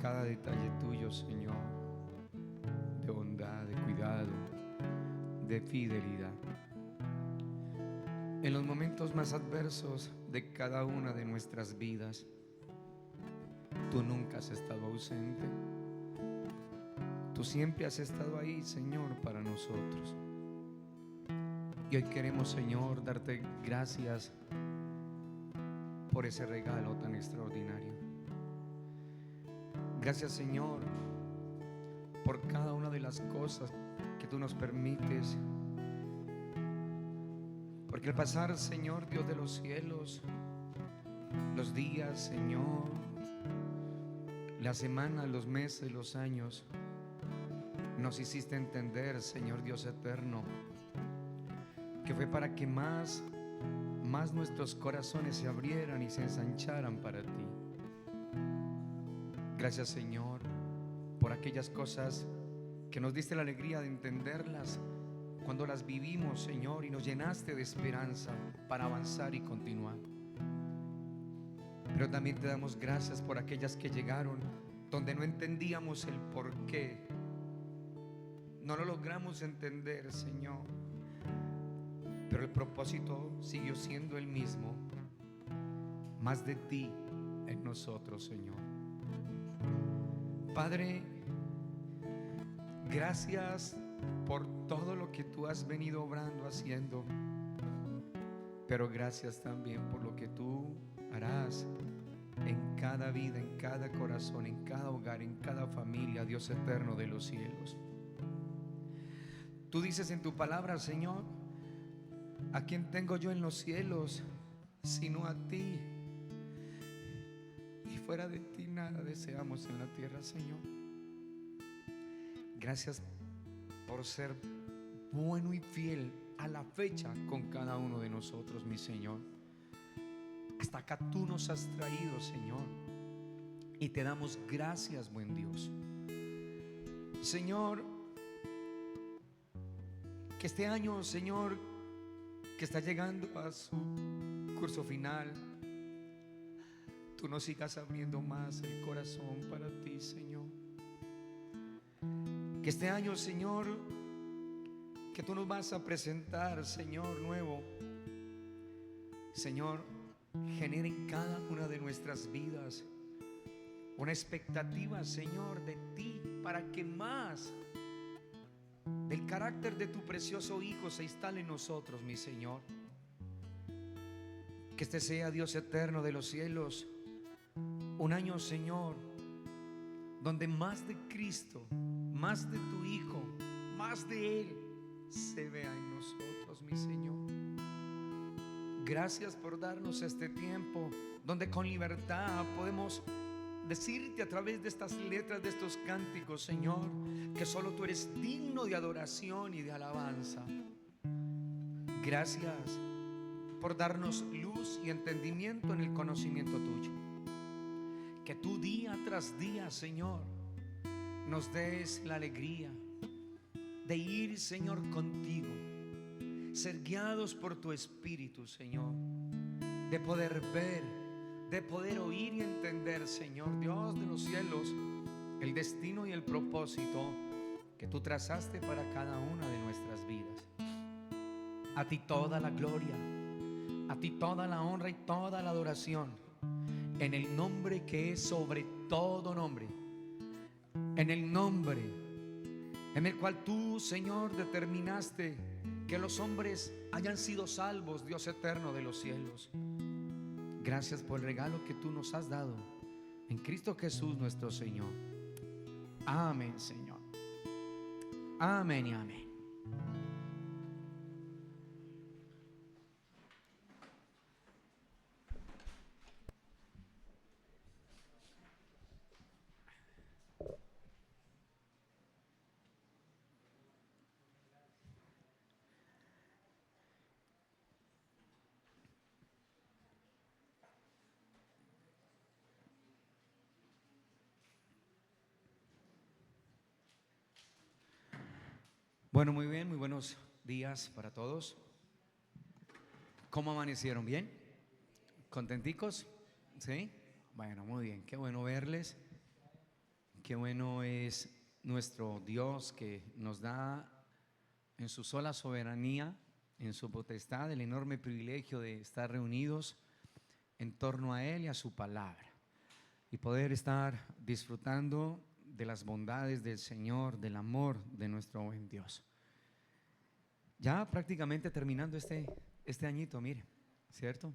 cada detalle tuyo, Señor, de bondad, de cuidado, de fidelidad. En los momentos más adversos de cada una de nuestras vidas, tú nunca has estado ausente. Tú siempre has estado ahí, Señor, para nosotros. Y hoy queremos, Señor, darte gracias por ese regalo tan extraordinario. Gracias, Señor, por cada una de las cosas que tú nos permites. Porque al pasar, Señor, Dios de los cielos, los días, Señor, las semanas, los meses, los años, nos hiciste entender, Señor Dios eterno, que fue para que más nuestros corazones se abrieran y se ensancharan para ti. Gracias, Señor, por aquellas cosas que nos diste la alegría de entenderlas cuando las vivimos, Señor, y nos llenaste de esperanza para avanzar y continuar. Pero también te damos gracias por aquellas que llegaron donde no entendíamos el por qué. No lo logramos entender, Señor, pero el propósito siguió siendo el mismo: más de ti en nosotros, Señor. Padre, gracias por todo lo que tú has venido obrando, haciendo, pero gracias también por lo que tú harás en cada vida, en cada corazón, en cada hogar, en cada familia, Dios eterno de los cielos. Tú dices en tu palabra, Señor: ¿a quién tengo yo en los cielos sino a ti? Y fuera de ti nada deseamos en la tierra, Señor. Gracias por ser bueno y fiel a la fecha con cada uno de nosotros, mi Señor. Hasta acá tú nos has traído, Señor, y te damos gracias, buen Dios. Señor, que este año, Señor, que está llegando a su curso final, tú nos sigas abriendo más el corazón para ti, Señor. Que este año, Señor, que tú nos vas a presentar, Señor, nuevo, Señor, genere en cada una de nuestras vidas una expectativa, Señor, de ti, para que más del carácter de tu precioso Hijo se instale en nosotros, mi Señor. Que este sea, Dios eterno de los cielos, un año, Señor, donde más de Cristo, más de tu Hijo, más de Él se vea en nosotros, mi Señor. Gracias por darnos este tiempo donde con libertad podemos decirte a través de estas letras, de estos cánticos, Señor, que solo tú eres digno de adoración y de alabanza. Gracias por darnos luz y entendimiento en el conocimiento tuyo. Que tú día tras día, Señor, nos des la alegría de ir, Señor, contigo, ser guiados por tu Espíritu, Señor, de poder ver, de poder oír y entender, Señor Dios de los cielos, el destino y el propósito que tú trazaste para cada una de nuestras vidas. A ti toda la gloria, a ti toda la honra y toda la adoración, en el nombre que es sobre todo nombre, en el nombre en el cual tú, Señor, determinaste que los hombres hayan sido salvos, Dios eterno de los cielos. Gracias por el regalo que tú nos has dado en Cristo Jesús nuestro Señor. Amén, Señor. Amén y amén. Bueno, muy bien, muy buenos días para todos. ¿Cómo amanecieron? ¿Bien? ¿Contenticos? ¿Sí? Bueno, muy bien, qué bueno verles. Qué bueno es nuestro Dios que nos da en su sola soberanía, en su potestad, el enorme privilegio de estar reunidos en torno a Él y a su palabra y poder estar disfrutando de las bondades del Señor, del amor de nuestro buen Dios. Ya prácticamente terminando este añito, mire, ¿cierto?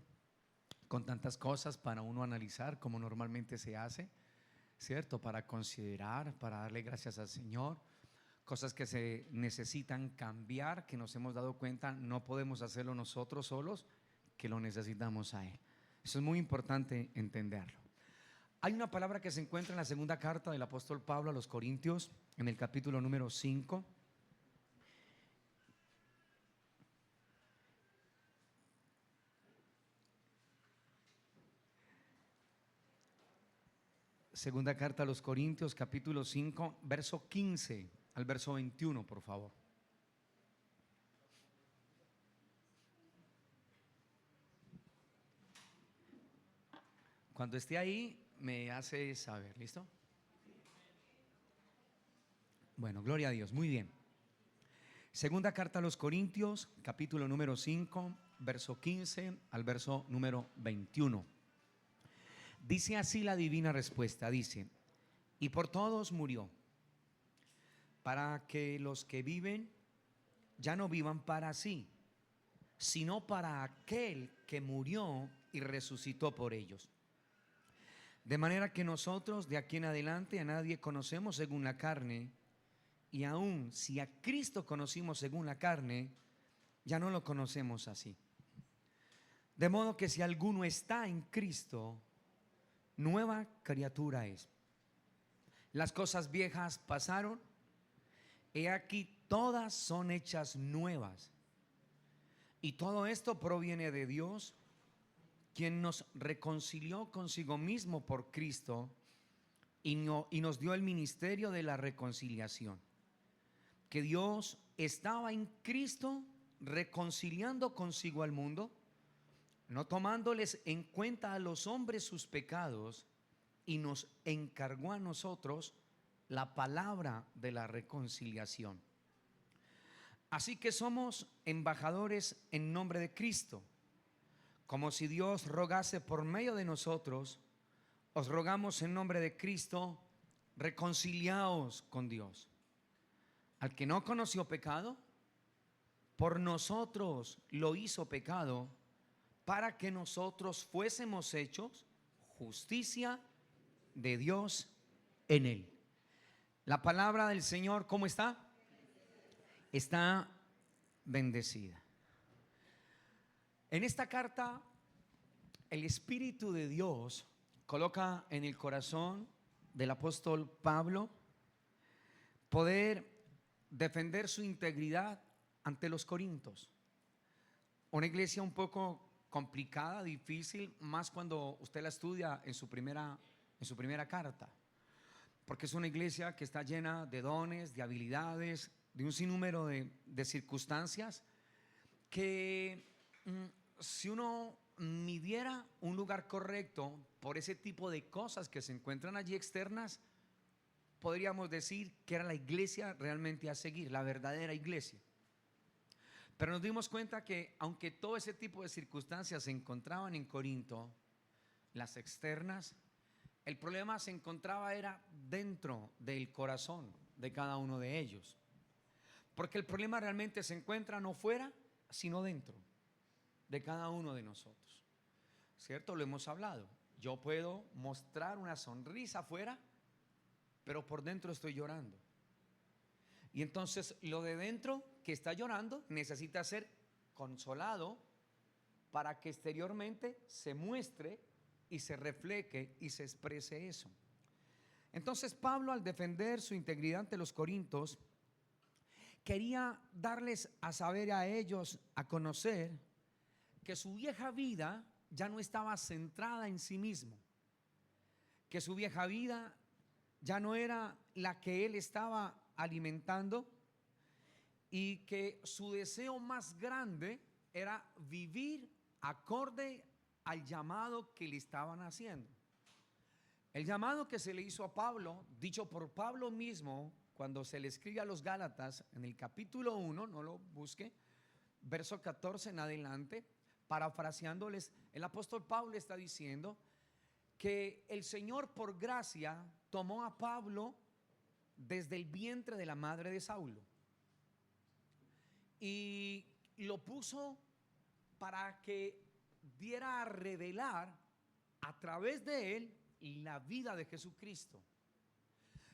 Con tantas cosas para uno analizar como normalmente se hace, ¿cierto? Para considerar, para darle gracias al Señor, cosas que se necesitan cambiar, que nos hemos dado cuenta no podemos hacerlo nosotros solos, que lo necesitamos a Él. Eso es muy importante entenderlo. Hay una palabra que se encuentra en la segunda carta del apóstol Pablo a los Corintios, en el capítulo número 5. Segunda carta a los Corintios, capítulo 5, verso 15 al verso 21, por favor. Cuando esté ahí, me hace saber, ¿listo? Bueno, gloria a Dios, muy bien. Segunda carta a los Corintios, capítulo número 5, verso 15 al verso número 21. Dice así la divina respuesta, dice: y por todos murió, para que los que viven ya no vivan para sí, sino para aquel que murió y resucitó por ellos. De manera que nosotros de aquí en adelante a nadie conocemos según la carne, y aun si a Cristo conocimos según la carne, ya no lo conocemos así. De modo que si alguno está en Cristo, nueva criatura es. Las cosas viejas pasaron, he aquí todas son hechas nuevas. Y todo esto proviene de Dios, quien nos reconcilió consigo mismo por Cristo y nos dio el ministerio de la reconciliación. Que Dios estaba en Cristo reconciliando consigo al mundo, no tomándoles en cuenta a los hombres sus pecados, y nos encargó a nosotros la palabra de la reconciliación. Así que somos embajadores en nombre de Cristo. Como si Dios rogase por medio de nosotros, os rogamos en nombre de Cristo, reconciliaos con Dios. Al que no conoció pecado, por nosotros lo hizo pecado, para que nosotros fuésemos hechos justicia de Dios en él. La palabra del Señor, ¿cómo está? Está bendecida. En esta carta, el Espíritu de Dios coloca en el corazón del apóstol Pablo poder defender su integridad ante los corintios. Una iglesia un poco complicada, difícil, más cuando usted la estudia en su primera carta, porque es una iglesia que está llena de dones, de habilidades, de un sinnúmero de circunstancias que si uno midiera un lugar correcto por ese tipo de cosas que se encuentran allí externas, podríamos decir que era la iglesia realmente a seguir, la verdadera iglesia. Pero nos dimos cuenta que aunque todo ese tipo de circunstancias se encontraban en Corinto, las externas, el problema se encontraba era dentro del corazón de cada uno de ellos. Porque el problema realmente se encuentra no fuera, sino dentro de cada uno de nosotros. ¿Cierto? Lo hemos hablado. Yo puedo mostrar una sonrisa afuera, pero por dentro estoy llorando. Y entonces lo de dentro que está llorando necesita ser consolado para que exteriormente se muestre y se refleje y se exprese eso. Entonces Pablo, al defender su integridad ante los corintios, quería darles a saber a ellos, a conocer, que su vieja vida ya no estaba centrada en sí mismo, que su vieja vida ya no era la que él estaba alimentando, y que su deseo más grande era vivir acorde al llamado que le estaban haciendo. El llamado que se le hizo a Pablo, dicho por Pablo mismo, cuando se le escribe a los Gálatas en el capítulo 1, no lo busque, verso 14 en adelante, parafraseándoles, el apóstol Pablo está diciendo que el Señor por gracia tomó a Pablo desde el vientre de la madre de Saulo y lo puso para que diera a revelar a través de él la vida de Jesucristo.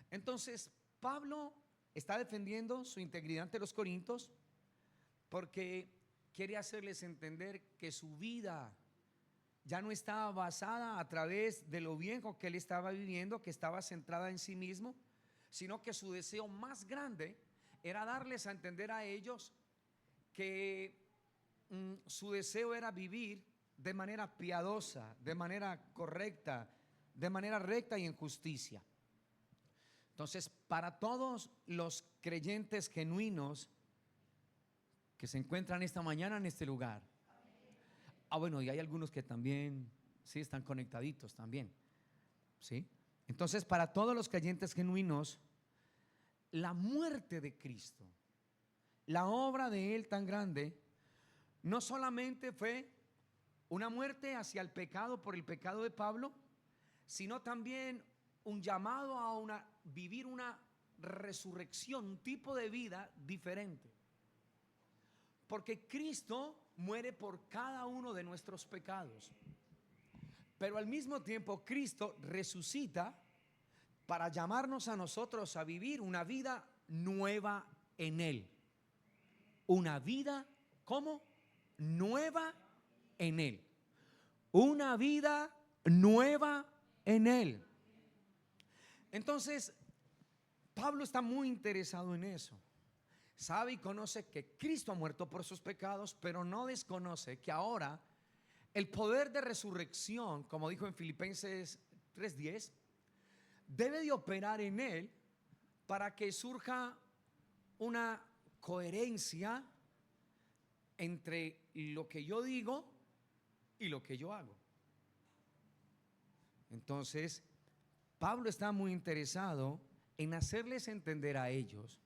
Entonces Pablo está defendiendo su integridad ante los corintios porque quiere hacerles entender que su vida ya no estaba basada a través de lo viejo que él estaba viviendo, que estaba centrada en sí mismo, sino que su deseo más grande era darles a entender a ellos que su deseo era vivir de manera piadosa, de manera correcta, de manera recta y en justicia. Entonces, para todos los creyentes genuinos que se encuentran esta mañana en este lugar, bueno, y hay algunos que también sí están conectaditos también, ¿sí? Entonces, para todos los creyentes genuinos, la muerte de Cristo, la obra de Él tan grande, no solamente fue una muerte hacia el pecado por el pecado de Pablo, sino también un llamado a vivir una resurrección, un tipo de vida diferente. Porque Cristo muere por cada uno de nuestros pecados, pero al mismo tiempo Cristo resucita para llamarnos a nosotros a vivir una vida nueva en Él. Una vida, ¿cómo? Nueva en Él. Una vida nueva en Él. Entonces, Pablo está muy interesado en eso. Sabe y conoce que Cristo ha muerto por sus pecados, pero no desconoce que ahora el poder de resurrección, como dijo en Filipenses 3:10, debe de operar en él para que surja una coherencia entre lo que yo digo y lo que yo hago. Entonces, Pablo está muy interesado en hacerles entender a ellos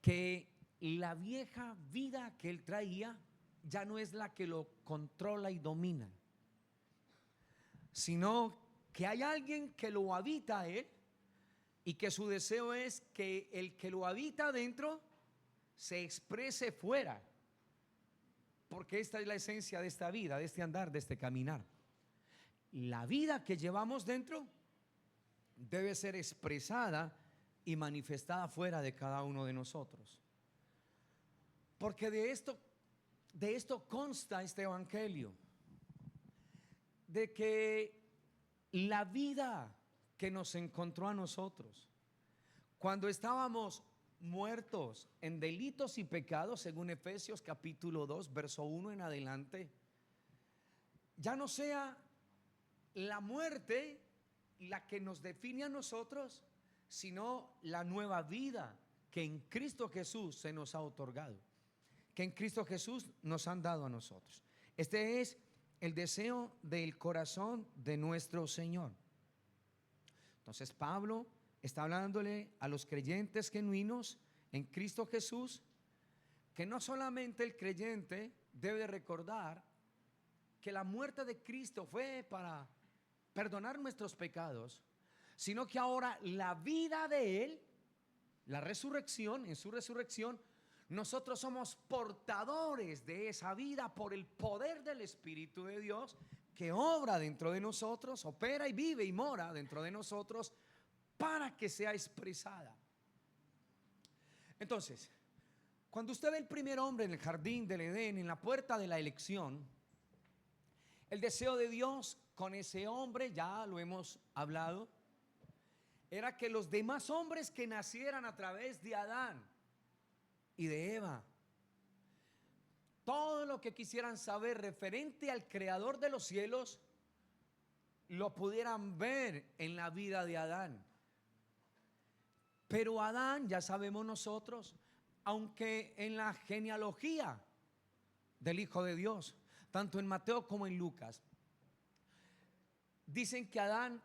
que la vieja vida que él traía ya no es la que lo controla y domina, sino que hay alguien que lo habita a él y que su deseo es que el que lo habita adentro se exprese fuera, porque esta es la esencia de esta vida, de este andar, de este caminar. La vida que llevamos dentro debe ser expresada y manifestada fuera de cada uno de nosotros, porque de esto consta este evangelio, de que la vida que nos encontró a nosotros cuando estábamos muertos en delitos y pecados, según Efesios capítulo 2 verso 1 en adelante, ya no sea la muerte la que nos define a nosotros, sino la nueva vida que en Cristo Jesús se nos ha otorgado, que en Cristo Jesús nos han dado a nosotros. Este es el deseo del corazón de nuestro Señor. Entonces Pablo está hablándole a los creyentes genuinos en Cristo Jesús, que no solamente el creyente debe recordar que la muerte de Cristo fue para perdonar nuestros pecados, sino que ahora la vida de Él, la resurrección, en su resurrección, nosotros somos portadores de esa vida por el poder del Espíritu de Dios que obra dentro de nosotros, opera y vive y mora dentro de nosotros para que sea expresada. Entonces, cuando usted ve el primer hombre en el jardín del Edén, en la puerta de la elección, el deseo de Dios con ese hombre, ya lo hemos hablado, era que los demás hombres que nacieran a través de Adán y de Eva, todo lo que quisieran saber referente al creador de los cielos, lo pudieran ver en la vida de Adán. Pero Adán, ya sabemos nosotros, aunque en la genealogía del Hijo de Dios, tanto en Mateo como en Lucas, dicen que Adán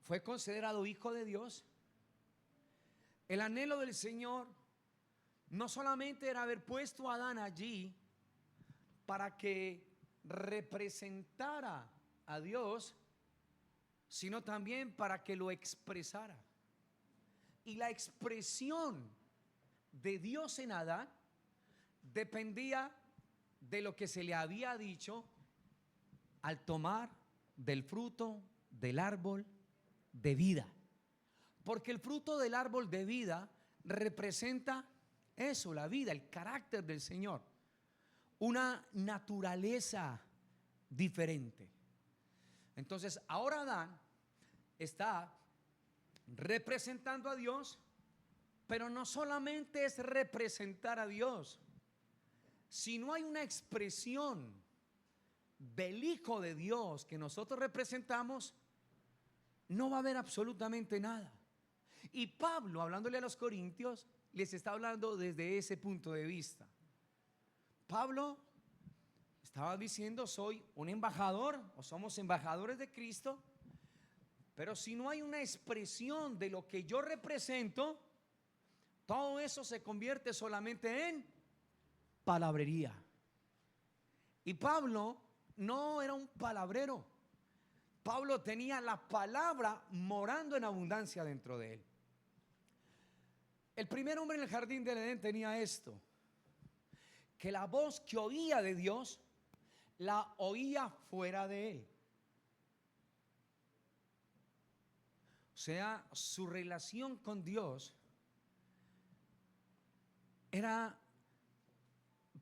fue considerado hijo de Dios. El anhelo del Señor no solamente era haber puesto a Adán allí para que representara a Dios, sino también para que lo expresara. Y la expresión de Dios en Adán dependía de lo que se le había dicho al tomar del fruto del árbol de vida. Porque el fruto del árbol de vida representa eso, la vida, el carácter del Señor, una naturaleza diferente. Entonces ahora Adán está representando a Dios, pero no solamente es representar a Dios. Si no hay una expresión del Hijo de Dios que nosotros representamos, no va a haber absolutamente nada. Y Pablo, hablándole a los corintios, les está hablando desde ese punto de vista. Pablo estaba diciendo: soy un embajador, o somos embajadores de Cristo, pero si no hay una expresión de lo que yo represento, todo eso se convierte solamente en palabrería. Y Pablo no era un palabrero. Pablo tenía la palabra morando en abundancia dentro de él. El primer hombre en el jardín del Edén tenía esto: que la voz que oía de Dios la oía fuera de él. O sea, su relación con Dios era,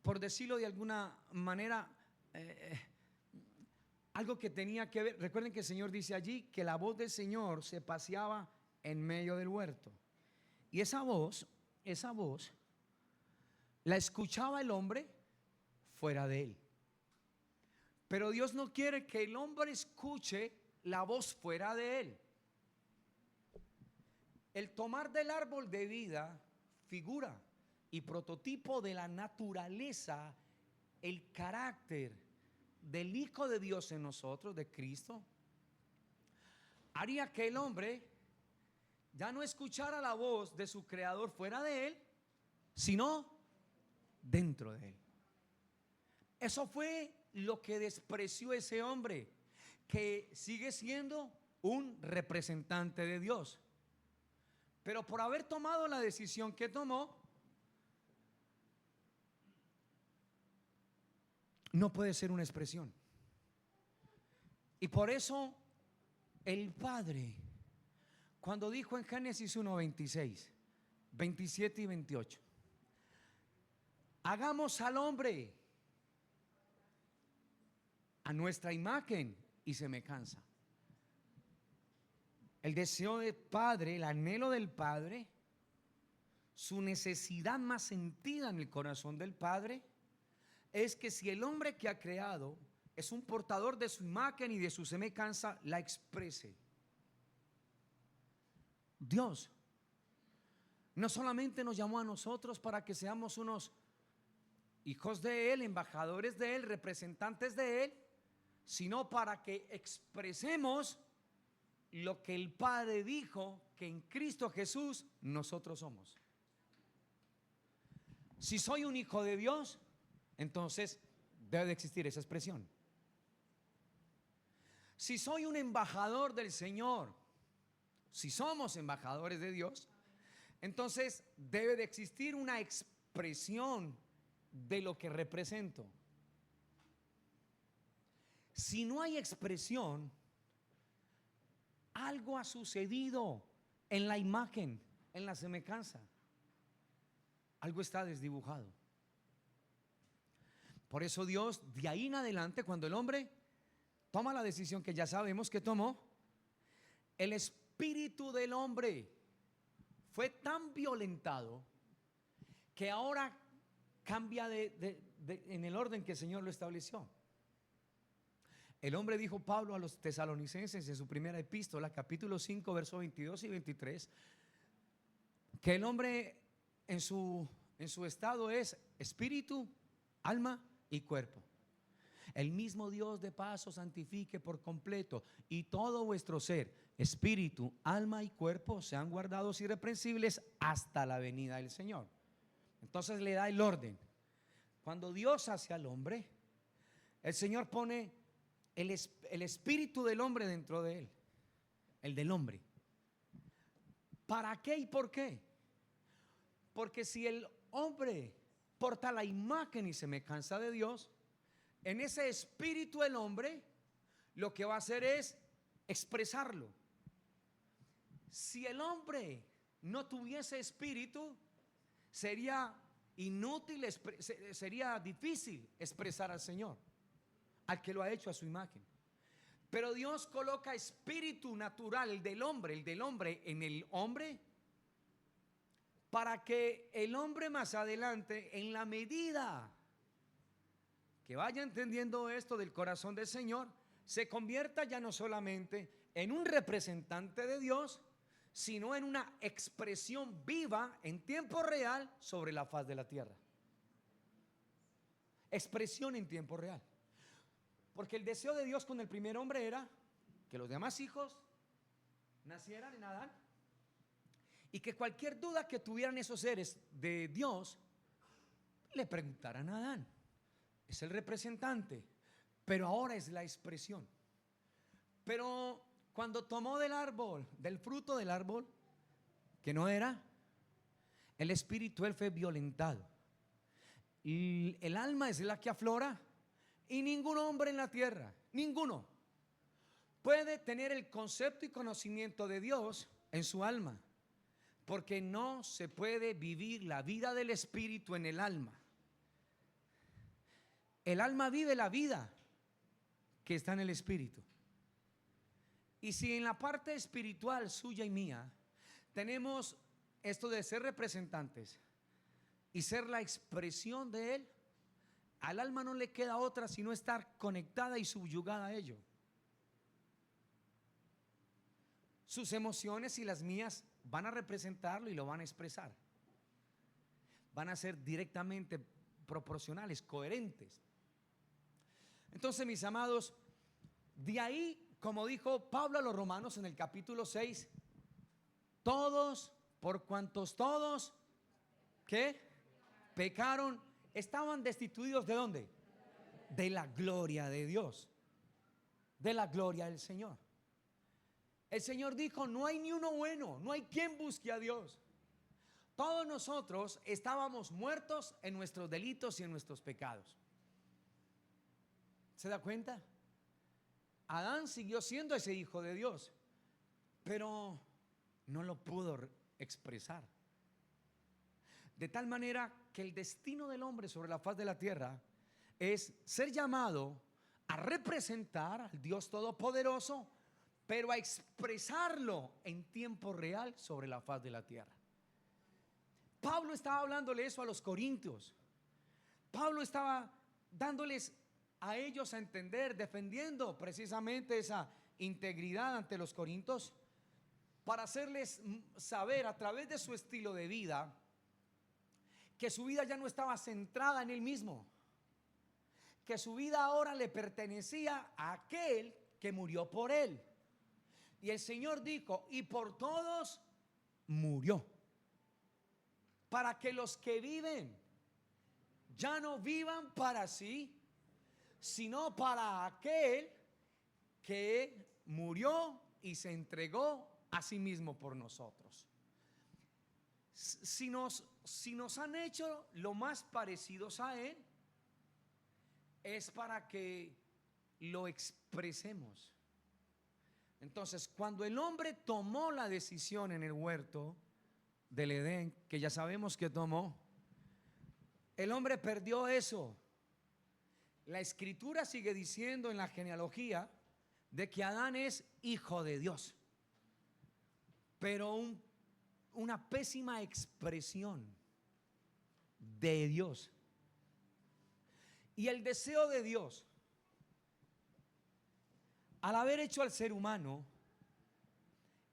por decirlo de alguna manera, algo que tenía que ver. Recuerden que el Señor dice allí que la voz del Señor se paseaba en medio del huerto. Y esa voz la escuchaba el hombre fuera de él. Pero Dios no quiere que el hombre escuche la voz fuera de él. El tomar del árbol de vida, figura y prototipo de la naturaleza, el carácter del Hijo de Dios en nosotros, de Cristo, haría que el hombre ya no escuchara la voz de su creador fuera de él, sino dentro de él. Eso fue lo que despreció ese hombre, que sigue siendo un representante de Dios. Pero por haber tomado la decisión que tomó, no puede ser una expresión. Y por eso el Padre, cuando dijo en Génesis 1:26, 27 y 28, hagamos al hombre a nuestra imagen y semejanza. El deseo del Padre, el anhelo del Padre, su necesidad más sentida en el corazón del Padre, es que si el hombre que ha creado es un portador de su imagen y de su semejanza, la exprese. Dios no solamente nos llamó a nosotros para que seamos unos hijos de Él, embajadores de Él, representantes de Él, sino para que expresemos lo que el Padre dijo que en Cristo Jesús nosotros somos. Si soy un hijo de Dios, entonces debe de existir esa expresión. Si soy un embajador del Señor, si somos embajadores de Dios, entonces debe de existir una expresión de lo que represento. Si no hay expresión, algo ha sucedido en la imagen, en la semejanza. Algo está desdibujado. Por eso Dios, de ahí en adelante, cuando el hombre toma la decisión que ya sabemos que tomó, el espíritu del hombre fue tan violentado que ahora cambia en el orden que el Señor lo estableció. El hombre, dijo Pablo a los tesalonicenses en su primera epístola, capítulo 5, versos 22 y 23, que el hombre en su estado es espíritu, alma y cuerpo. El mismo Dios de paz os santifique por completo, y todo vuestro ser, espíritu, alma y cuerpo sean guardados irreprensibles hasta la venida del Señor. Entonces le da el orden. Cuando Dios hace al hombre, el Señor pone el espíritu del hombre dentro de él, el del hombre. ¿Para qué y por qué? Porque si el hombre porta la imagen y semejanza de Dios, en ese espíritu del hombre lo que va a hacer es expresarlo. Si el hombre no tuviese espíritu, sería inútil, sería difícil expresar al Señor, al que lo ha hecho a su imagen. Pero Dios coloca espíritu natural, el del hombre en el hombre, para que el hombre más adelante, en la medida que vaya entendiendo esto del corazón del Señor, se convierta ya no solamente en un representante de Dios, sino en una expresión viva en tiempo real sobre la faz de la tierra. Expresión en tiempo real. Porque el deseo de Dios con el primer hombre era que los demás hijos nacieran en Adán y que cualquier duda que tuvieran esos seres de Dios le preguntaran a Adán. Es el representante, pero ahora es la expresión. Pero cuando tomó del árbol, del fruto del árbol, que no era, el espíritu él fue violentado. Y el alma es la que aflora, y ningún hombre en la tierra, ninguno, puede tener el concepto y conocimiento de Dios en su alma, porque no se puede vivir la vida del espíritu en el alma. El alma vive la vida que está en el espíritu. Y si en la parte espiritual suya y mía tenemos esto de ser representantes y ser la expresión de Él, al alma no le queda otra sino estar conectada y subyugada a ello. Sus emociones y las mías van a representarlo y lo van a expresar. Van a ser directamente proporcionales, coherentes. Entonces, mis amados, de ahí, como dijo Pablo a los romanos en el capítulo 6, todos, por cuantos todos, ¿qué? Pecaron, estaban destituidos ¿de dónde? De la gloria de Dios, de la gloria del Señor. El Señor dijo, no hay ni uno bueno, no hay quien busque a Dios. Todos nosotros estábamos muertos en nuestros delitos y en nuestros pecados. ¿Se da cuenta? Adán siguió siendo ese hijo de Dios, pero no lo pudo expresar. De tal manera que el destino del hombre sobre la faz de la tierra es ser llamado a representar al Dios Todopoderoso, pero a expresarlo en tiempo real sobre la faz de la tierra. Pablo estaba hablándole eso a los corintios. Pablo estaba dándoles a ellos a entender, defendiendo precisamente esa integridad ante los corintios, para hacerles saber a través de su estilo de vida que su vida ya no estaba centrada en él mismo, que su vida ahora le pertenecía a aquel que murió por él. Y el Señor dijo, y por todos murió, para que los que viven ya no vivan para sí, sino para aquel que murió y se entregó a sí mismo por nosotros. Si nos han hecho lo más parecidos a Él, es para que lo expresemos. Entonces, cuando el hombre tomó la decisión en el huerto del Edén, que ya sabemos que tomó, el hombre perdió eso. La escritura sigue diciendo en la genealogía de que Adán es hijo de Dios, pero una pésima expresión de Dios. Y el deseo de Dios, al haber hecho al ser humano,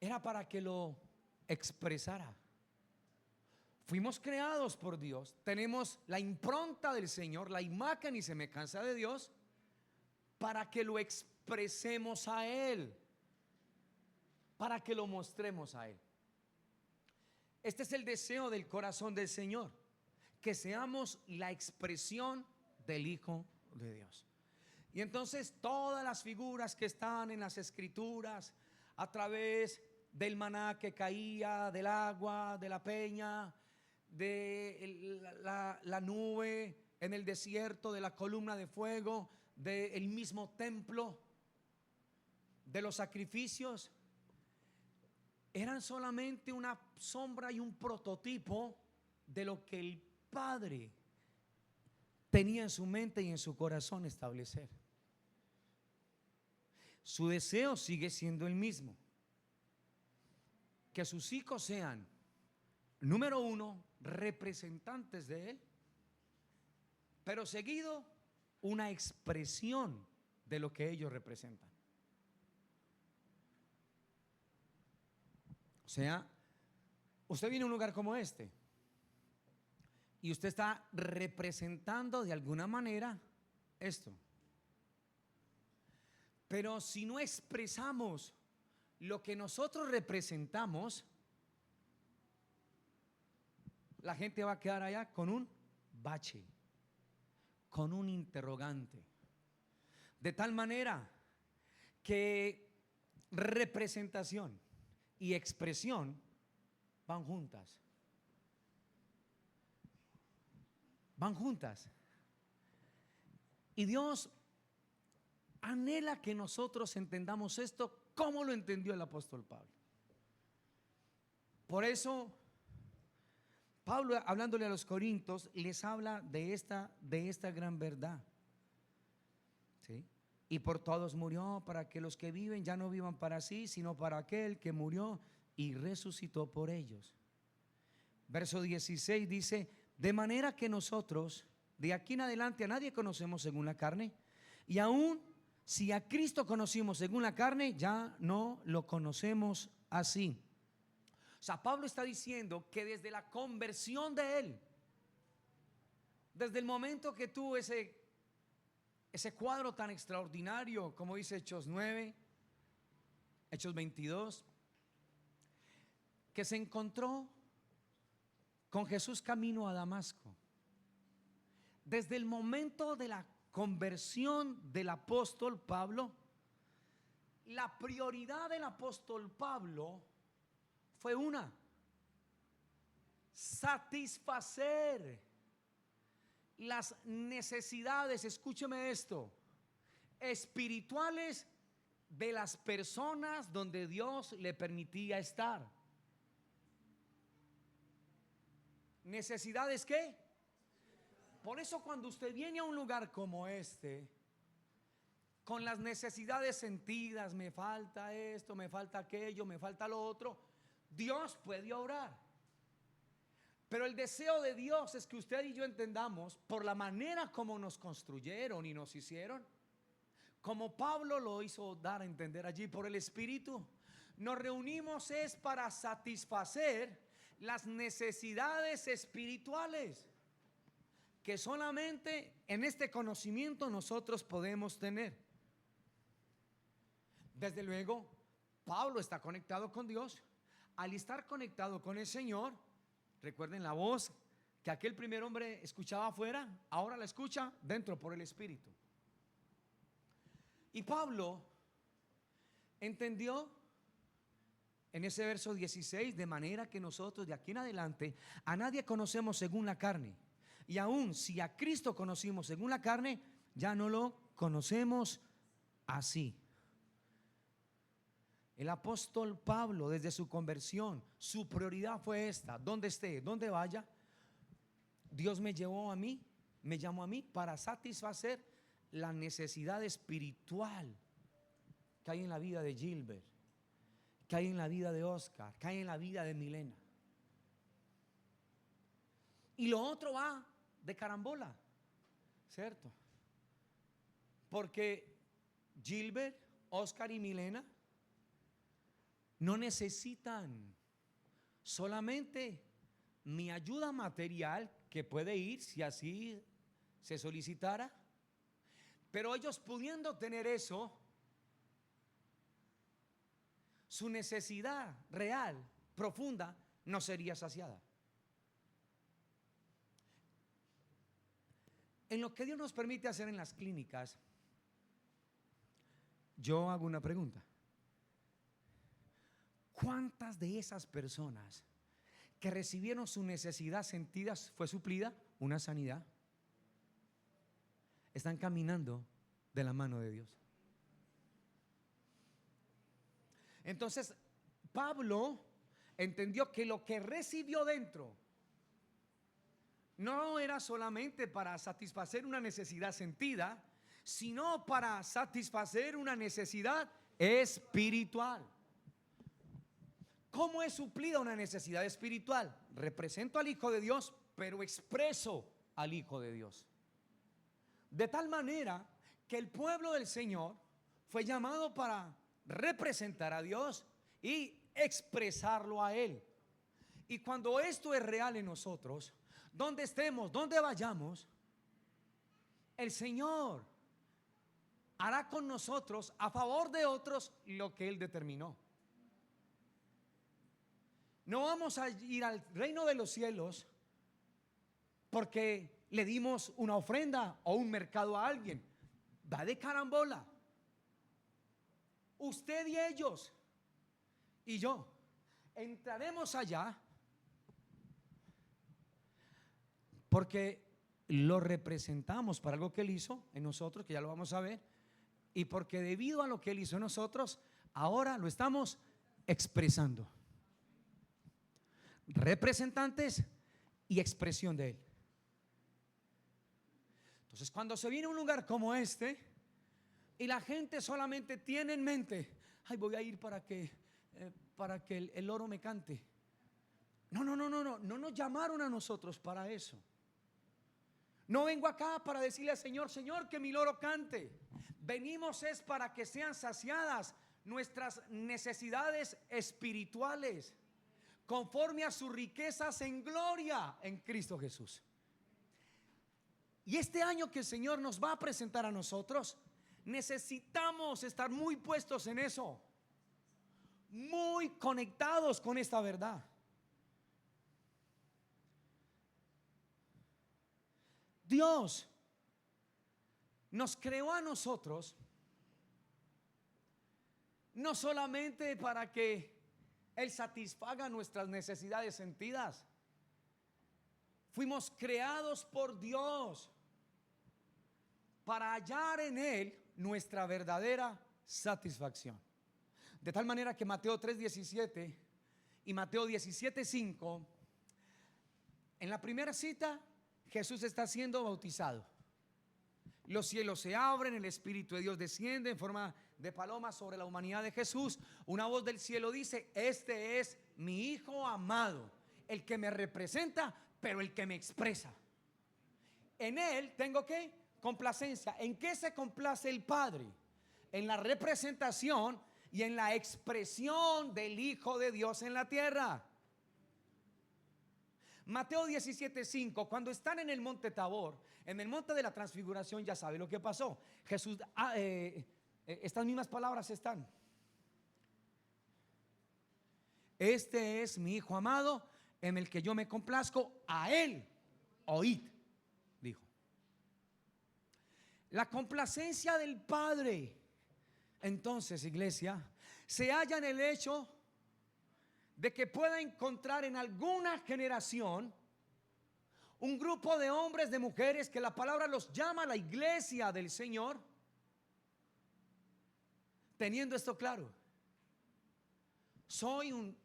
era para que lo expresara. Fuimos creados por Dios, tenemos la impronta del Señor, la imagen y semejanza de Dios, para que lo expresemos a Él. para que lo mostremos a Él. Este es el deseo del corazón del Señor, que seamos la expresión del Hijo de Dios. Y entonces todas las figuras que están en las Escrituras, a través del maná que caía, del agua, de la peña, de la nube en el desierto, de la columna de fuego, del mismo templo, de los sacrificios, eran solamente una sombra y un prototipo de lo que el Padre tenía en su mente y en su corazón establecer. Su deseo sigue siendo el mismo: que sus hijos sean, número uno, representantes de Él, pero seguido, una expresión de lo que ellos representan. O sea, usted viene a un lugar como este y usted está representando de alguna manera esto. Pero si no expresamos lo que nosotros representamos, la gente va a quedar allá con un bache, con un interrogante. De tal manera que representación y expresión van juntas. Van juntas. Y Dios anhela que nosotros entendamos esto como lo entendió el apóstol Pablo. Por eso Pablo, hablándole a los corintios, les habla de esta gran verdad. ¿Sí? Y por todos murió, para que los que viven ya no vivan para sí, sino para aquel que murió y resucitó por ellos. Verso 16 dice: de manera que nosotros de aquí en adelante a nadie conocemos según la carne, y aún si a Cristo conocimos según la carne, ya no lo conocemos así. O sea, Pablo está diciendo que desde la conversión de él, desde el momento que tuvo ese cuadro tan extraordinario, como dice Hechos 9, Hechos 22, que se encontró con Jesús camino a Damasco, desde el momento de la conversión del apóstol Pablo, la prioridad del apóstol Pablo fue una: satisfacer las necesidades, escúcheme esto, espirituales de las personas donde Dios le permitía estar. ¿Necesidades qué? Por eso cuando usted viene a un lugar como este, con las necesidades sentidas, me falta esto, me falta aquello, me falta lo otro, Dios puede obrar. Pero el deseo de Dios es que usted y yo entendamos, por la manera como nos construyeron y nos hicieron, como Pablo lo hizo dar a entender allí por el Espíritu, nos reunimos es para satisfacer las necesidades espirituales que solamente en este conocimiento nosotros podemos tener. Desde luego, Pablo está conectado con Dios. Al estar conectado con el Señor, recuerden la voz que aquel primer hombre escuchaba afuera, ahora la escucha dentro por el Espíritu. Y Pablo entendió en ese verso 16, de manera que nosotros de aquí en adelante a nadie conocemos según la carne. Y aún si a Cristo conocimos según la carne, ya no lo conocemos así. El apóstol Pablo, desde su conversión, su prioridad fue esta: donde esté, donde vaya, Dios me llevó a mí, me llamó a mí para satisfacer la necesidad espiritual que hay en la vida de Gilbert, que hay en la vida de Oscar, que hay en la vida de Milena. Y lo otro va de carambola, ¿cierto? Porque Gilbert, Oscar y Milena no necesitan solamente mi ayuda material, que puede ir si así se solicitara, pero ellos pudiendo tener eso, su necesidad real, profunda, no sería saciada. En lo que Dios nos permite hacer en las clínicas, yo hago una pregunta. ¿Cuántas de esas personas que recibieron su necesidad sentida fue suplida, una sanidad, están caminando de la mano de Dios? Entonces Pablo entendió que lo que recibió dentro no era solamente para satisfacer una necesidad sentida, sino para satisfacer una necesidad espiritual. ¿Cómo es suplida una necesidad espiritual? Represento al Hijo de Dios, pero expreso al Hijo de Dios. De tal manera que el pueblo del Señor fue llamado para representar a Dios y expresarlo a Él. Y cuando esto es real en nosotros, donde estemos, donde vayamos, el Señor hará con nosotros a favor de otros lo que Él determinó. No vamos a ir al reino de los cielos porque le dimos una ofrenda o un mercado a alguien. Va de carambola. Usted y ellos y yo entraremos allá porque lo representamos para algo que Él hizo en nosotros, que ya lo vamos a ver, y porque debido a lo que Él hizo en nosotros, ahora lo estamos expresando. Representantes y expresión de Él. Entonces, cuando se viene a un lugar como este y la gente solamente tiene en mente, ay, voy a ir para que el loro me cante. No nos llamaron a nosotros para eso. No vengo acá para decirle al Señor, Señor, que mi loro cante. Venimos es para que sean saciadas nuestras necesidades espirituales, conforme a sus riquezas en gloria en Cristo Jesús. Y este año que el Señor nos va a presentar a nosotros, necesitamos estar muy puestos en eso, muy conectados con esta verdad. Dios nos creó a nosotros no solamente para que Él satisfaga nuestras necesidades sentidas. Fuimos creados por Dios para hallar en Él nuestra verdadera satisfacción. De tal manera que Mateo 3:17 y Mateo 17:5, en la primera cita, Jesús está siendo bautizado. Los cielos se abren, el Espíritu de Dios desciende en forma de paloma sobre la humanidad de Jesús. Una voz del cielo dice: este es mi Hijo amado, el que me representa, pero el que me expresa. En Él tengo que complacencia. ¿En qué se complace el Padre? En la representación y en la expresión del Hijo de Dios en la tierra. Mateo 17:5, cuando están en el monte Tabor, en el monte de la transfiguración, ya sabe lo que pasó. Jesús, estas mismas palabras están: este es mi Hijo amado, en el que yo me complazco, a Él oíd, dijo. La complacencia del Padre, entonces, iglesia, se halla en el hecho de que pueda encontrar en alguna generación un grupo de hombres, de mujeres, que la palabra los llama la iglesia del Señor, teniendo esto claro: soy un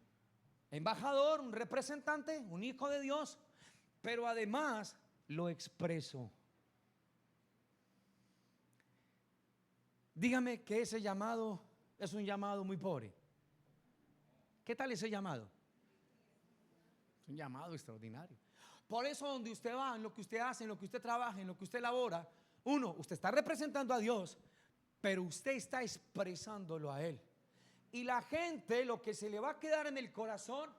embajador, un representante, un hijo de Dios, pero además lo expreso. Dígame que ese llamado es un llamado muy pobre. ¿Qué tal ese llamado? Es un llamado extraordinario. Por eso, donde usted va, en lo que usted hace, en lo que usted trabaja, en lo que usted labora, usted está representando a Dios, pero usted está expresándolo a Él. Y la gente, lo que se le va a quedar en el corazón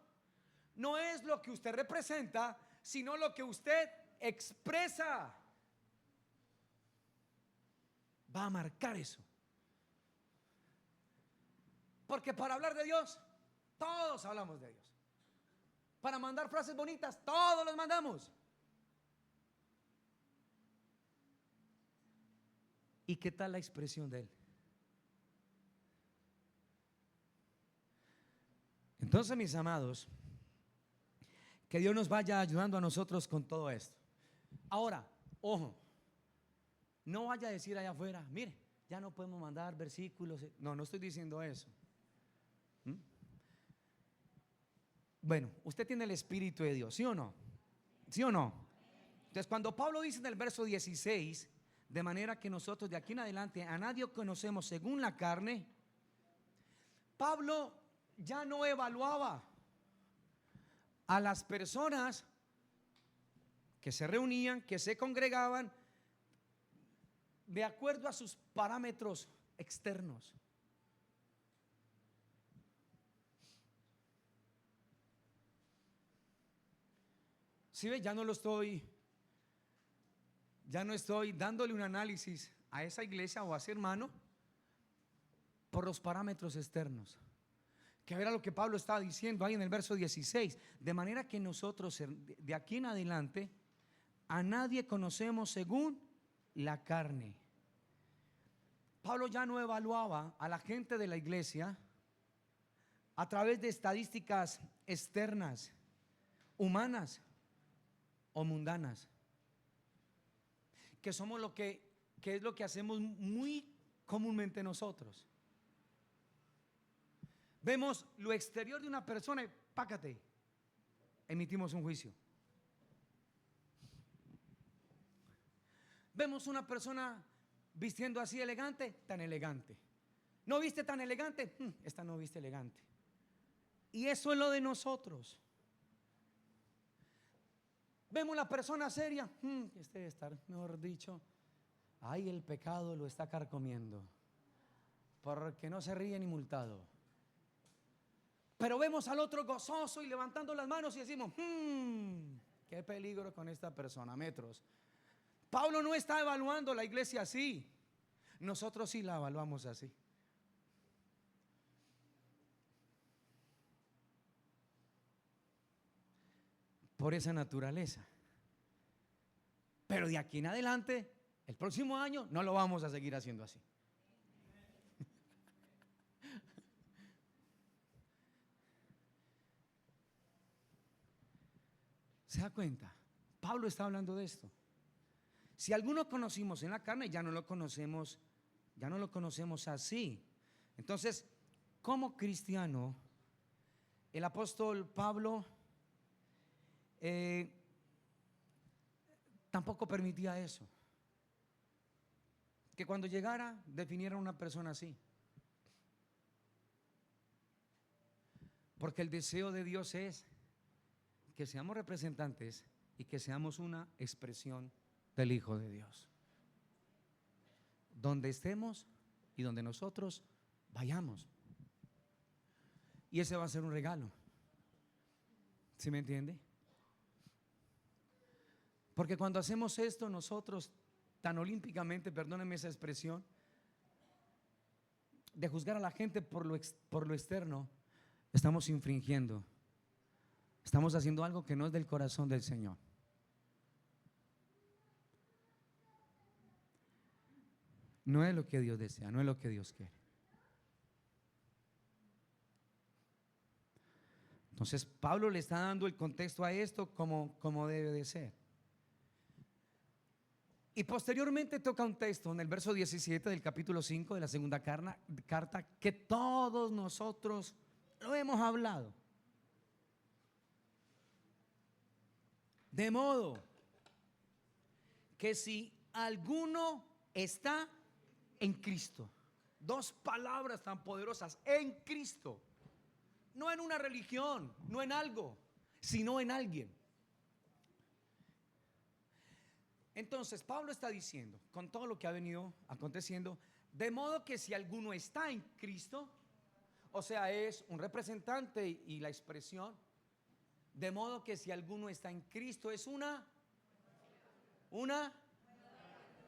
no es lo que usted representa, sino lo que usted expresa. Va a marcar eso. Porque para hablar de Dios, todos hablamos de Dios. Para mandar frases bonitas, todos las mandamos. ¿Y qué tal la expresión de Él? Entonces, mis amados, que Dios nos vaya ayudando a nosotros con todo esto. Ahora, ojo, no vaya a decir allá afuera, mire, ya no podemos mandar versículos. No, no estoy diciendo eso. Bueno, usted tiene el Espíritu de Dios, ¿sí o no? ¿Sí o no? Entonces, cuando Pablo dice en el verso 16, de manera que nosotros de aquí en adelante a nadie conocemos según la carne, Pablo ya no evaluaba a las personas que se reunían, que se congregaban, de acuerdo a sus parámetros externos. Si ve, ya no estoy dándole un análisis a esa iglesia o a ese hermano por los parámetros externos. Que era lo que Pablo estaba diciendo ahí en el verso 16. De manera que nosotros de aquí en adelante a nadie conocemos según la carne. Pablo ya no evaluaba a la gente de la iglesia a través de estadísticas externas, humanas o mundanas, que somos que es lo que hacemos muy comúnmente nosotros. Vemos lo exterior de una persona y pácate, emitimos un juicio. Vemos una persona vistiendo así elegante, tan elegante. ¿No viste tan elegante? Esta no viste elegante. Y eso es lo de nosotros. Vemos la persona seria, este debe estar, mejor dicho, ahí el pecado lo está carcomiendo, porque no se ríe ni multado. Pero vemos al otro gozoso y levantando las manos y decimos, qué peligro con esta persona, metros. Pablo no está evaluando la iglesia así. Nosotros sí la evaluamos así. Por esa naturaleza. Pero de aquí en adelante, el próximo año, no lo vamos a seguir haciendo así. ¿Se da cuenta? Pablo está hablando de esto. Si alguno conocimos en la carne, ya no lo conocemos así. Entonces, como cristiano, el apóstol Pablo tampoco permitía eso, que cuando llegara definiera una persona así, porque el deseo de Dios es que seamos representantes y que seamos una expresión del Hijo de Dios, donde estemos y donde nosotros vayamos. Y ese va a ser un regalo, ¿sí me entiende? Porque cuando hacemos esto nosotros tan olímpicamente, perdónenme esa expresión, de juzgar a la gente por lo externo, estamos infringiendo, estamos haciendo algo que no es del corazón del Señor. No es lo que Dios desea, no es lo que Dios quiere. Entonces Pablo le está dando el contexto a esto como debe de ser. Y posteriormente toca un texto en el verso 17 del capítulo 5 de la segunda carta que todos nosotros lo hemos hablado. De modo que si alguno está en Cristo, dos palabras tan poderosas, en Cristo, no en una religión, no en algo, sino en alguien. Entonces Pablo está diciendo, con todo lo que ha venido aconteciendo, de modo que si alguno está en Cristo, o sea, es un representante y la expresión, de modo que si alguno está en Cristo es una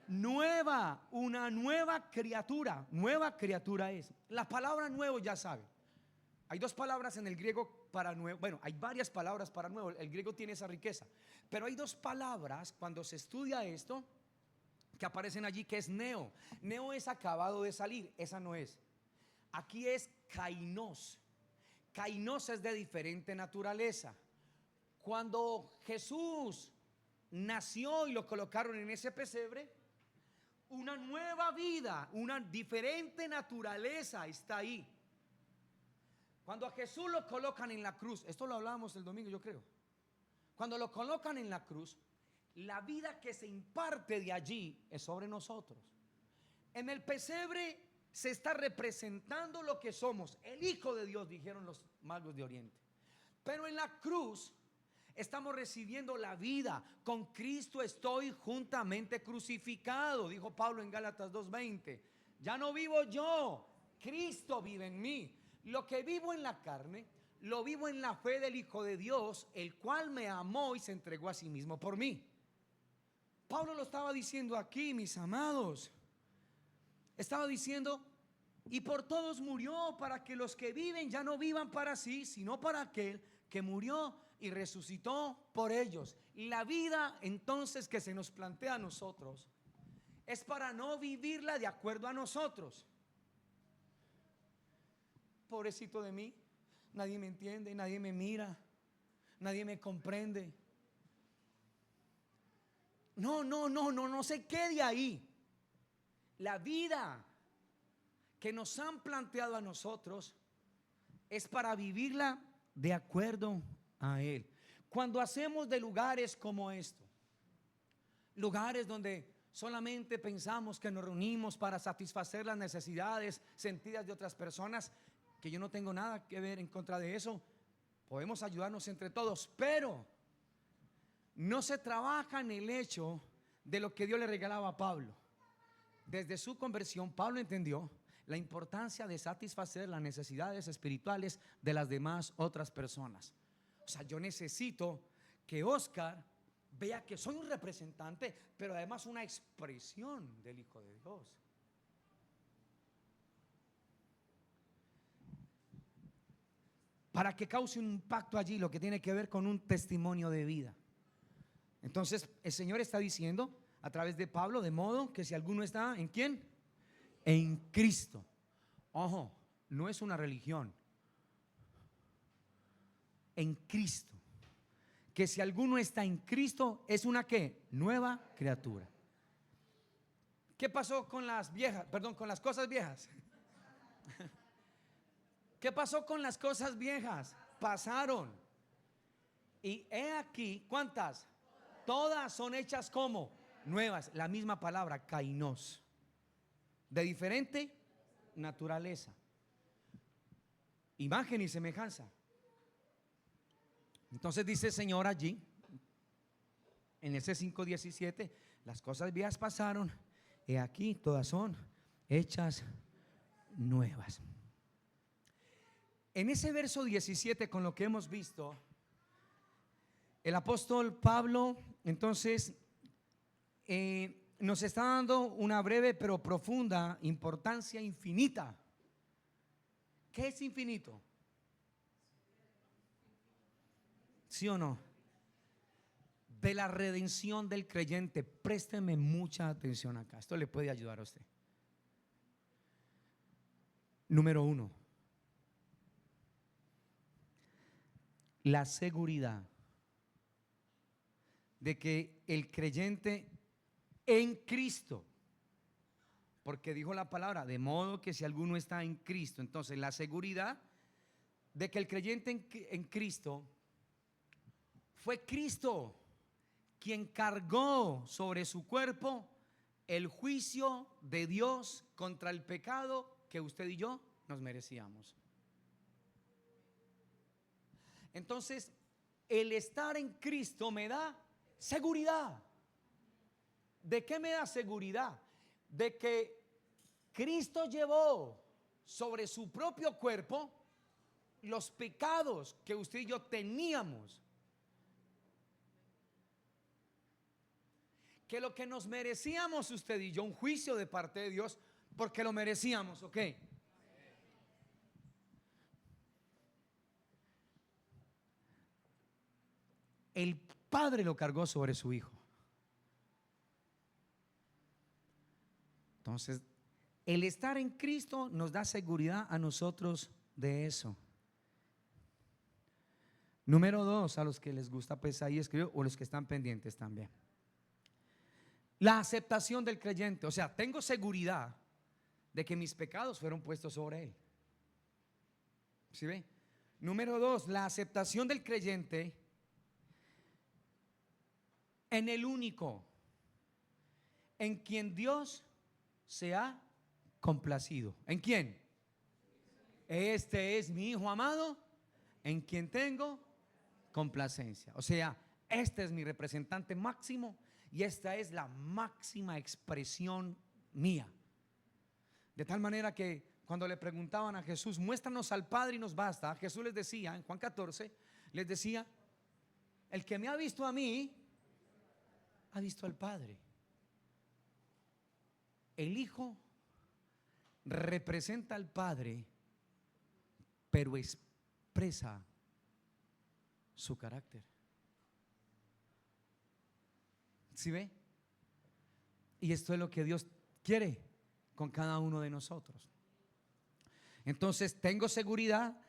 nueva, una nueva criatura. Nueva criatura es. La palabra nuevo, ya sabe. Hay dos palabras en el griego para nuevo. Bueno, hay varias palabras para nuevo. El griego tiene esa riqueza. Pero hay dos palabras cuando se estudia esto que aparecen allí, que es neo. Neo es acabado de salir. Esa no es. Aquí es kainos. Kainos es de diferente naturaleza. Cuando Jesús nació y lo colocaron en ese pesebre, una nueva vida, una diferente naturaleza está ahí. Cuando a Jesús lo colocan en la cruz, esto lo hablábamos el domingo, yo creo. Cuando lo colocan en la cruz, la vida que se imparte de allí es sobre nosotros. En el pesebre se está representando lo que somos, el Hijo de Dios, dijeron los magos de Oriente. Pero en la cruz estamos recibiendo la vida. Con Cristo estoy juntamente crucificado, dijo Pablo en Gálatas 2:20. Ya no vivo yo, Cristo vive en mí. Lo que vivo en la carne, lo vivo en la fe del Hijo de Dios, el cual me amó y se entregó a sí mismo por mí. Pablo lo estaba diciendo aquí, mis amados. Estaba diciendo, y por todos murió, para que los que viven ya no vivan para sí, sino para aquel que murió y resucitó por ellos. Y la vida entonces que se nos plantea a nosotros es para no vivirla de acuerdo a nosotros. Pobrecito de mí, nadie me entiende, nadie me mira, nadie me comprende. No se quede ahí. La vida que nos han planteado a nosotros es para vivirla de acuerdo a Él. Cuando hacemos de lugares como esto, lugares donde solamente pensamos que nos reunimos para satisfacer las necesidades sentidas de otras personas, que yo no tengo nada que ver en contra de eso, podemos ayudarnos entre todos, pero no se trabaja en el hecho de lo que Dios le regalaba a Pablo. Desde su conversión, Pablo entendió la importancia de satisfacer las necesidades espirituales de las demás otras personas. O sea, yo necesito que Oscar vea que soy un representante, pero además una expresión del Hijo de Dios. Para que cause un impacto allí, lo que tiene que ver con un testimonio de vida. Entonces el Señor está diciendo a través de Pablo, de modo que si alguno está ¿en quién? En Cristo. Ojo, no es una religión. En Cristo. Que si alguno está en Cristo es una ¿qué? Nueva criatura. ¿Qué pasó con las viejas? Perdón, con las cosas viejas. ¿Qué pasó con las cosas viejas? Pasaron. Y he aquí, ¿cuántas? Todas son hechas como nuevas. La misma palabra, kainos. De diferente naturaleza. Imagen y semejanza. Entonces dice el Señor allí, en ese 5:17, las cosas viejas pasaron, he aquí todas son hechas nuevas. En ese verso 17, con lo que hemos visto, el apóstol Pablo entonces nos está dando una breve pero profunda importancia infinita. ¿Qué es infinito? ¿Sí o no? De la redención del creyente. Présteme mucha atención acá. Esto le puede ayudar a usted. Número 1. La seguridad de que el creyente en Cristo, porque dijo la palabra, de modo que si alguno está en Cristo, entonces la seguridad de que el creyente en Cristo, fue Cristo quien cargó sobre su cuerpo el juicio de Dios contra el pecado que usted y yo nos merecíamos. Entonces, el estar en Cristo me da seguridad. ¿De qué me da seguridad? De que Cristo llevó sobre su propio cuerpo los pecados que usted y yo teníamos. que lo que nos merecíamos usted y yo, un juicio de parte de Dios, porque lo merecíamos, ¿ok? El Padre lo cargó sobre su Hijo. Entonces, el estar en Cristo nos da seguridad a nosotros de eso. Número 2, a los que les gusta, pues ahí escribo, o los que están pendientes también. La aceptación del creyente. O sea, tengo seguridad de que mis pecados fueron puestos sobre él. ¿Sí ve? Número 2, la aceptación del creyente en el único en quien Dios se ha complacido. ¿En quién? Este es mi Hijo amado, en quien tengo complacencia. O sea, este es mi representante máximo y esta es la máxima expresión mía. De tal manera que cuando le preguntaban a Jesús, muéstranos al Padre y nos basta, Jesús les decía en Juan 14, les decía, el que me ha visto a mí ha visto al Padre. El Hijo representa al Padre, pero expresa su carácter. ¿Sí ve? Y esto es lo que Dios quiere con cada uno de nosotros. Entonces tengo seguridad,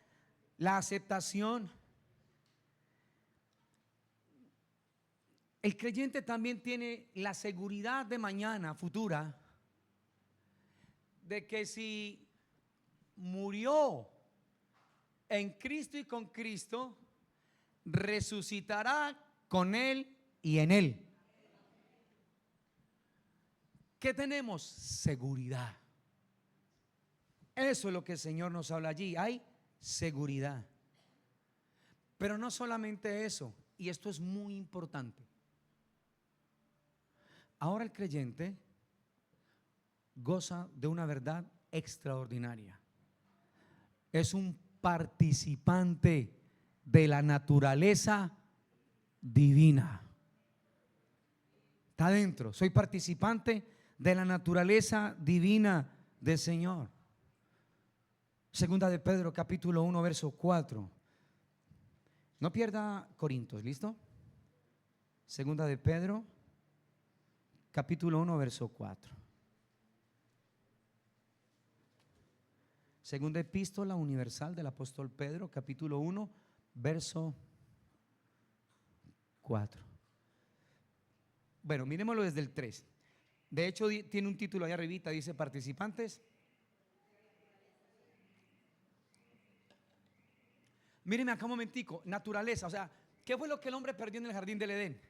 la aceptación. El creyente también tiene la seguridad de mañana futura, de que si murió en Cristo y con Cristo, resucitará con Él y en Él. ¿Qué tenemos? Seguridad. Eso es lo que el Señor nos habla allí. Hay seguridad. Pero no solamente eso, y esto es muy importante. Ahora el creyente goza de una verdad extraordinaria. Es un participante de la naturaleza divina. Está adentro. Soy participante de la naturaleza divina del Señor. Segunda de Pedro capítulo 1 verso 4. No pierda Corintios, ¿listo? Segunda de Pedro capítulo 1 verso 4. Segunda epístola universal del apóstol Pedro, capítulo 1, verso 4. Bueno, miremoslo desde el 3. De hecho, tiene un título allá arribita, dice participantes. Mírenme acá un momentico, naturaleza. O sea, ¿qué fue lo que el hombre perdió en el jardín del Edén?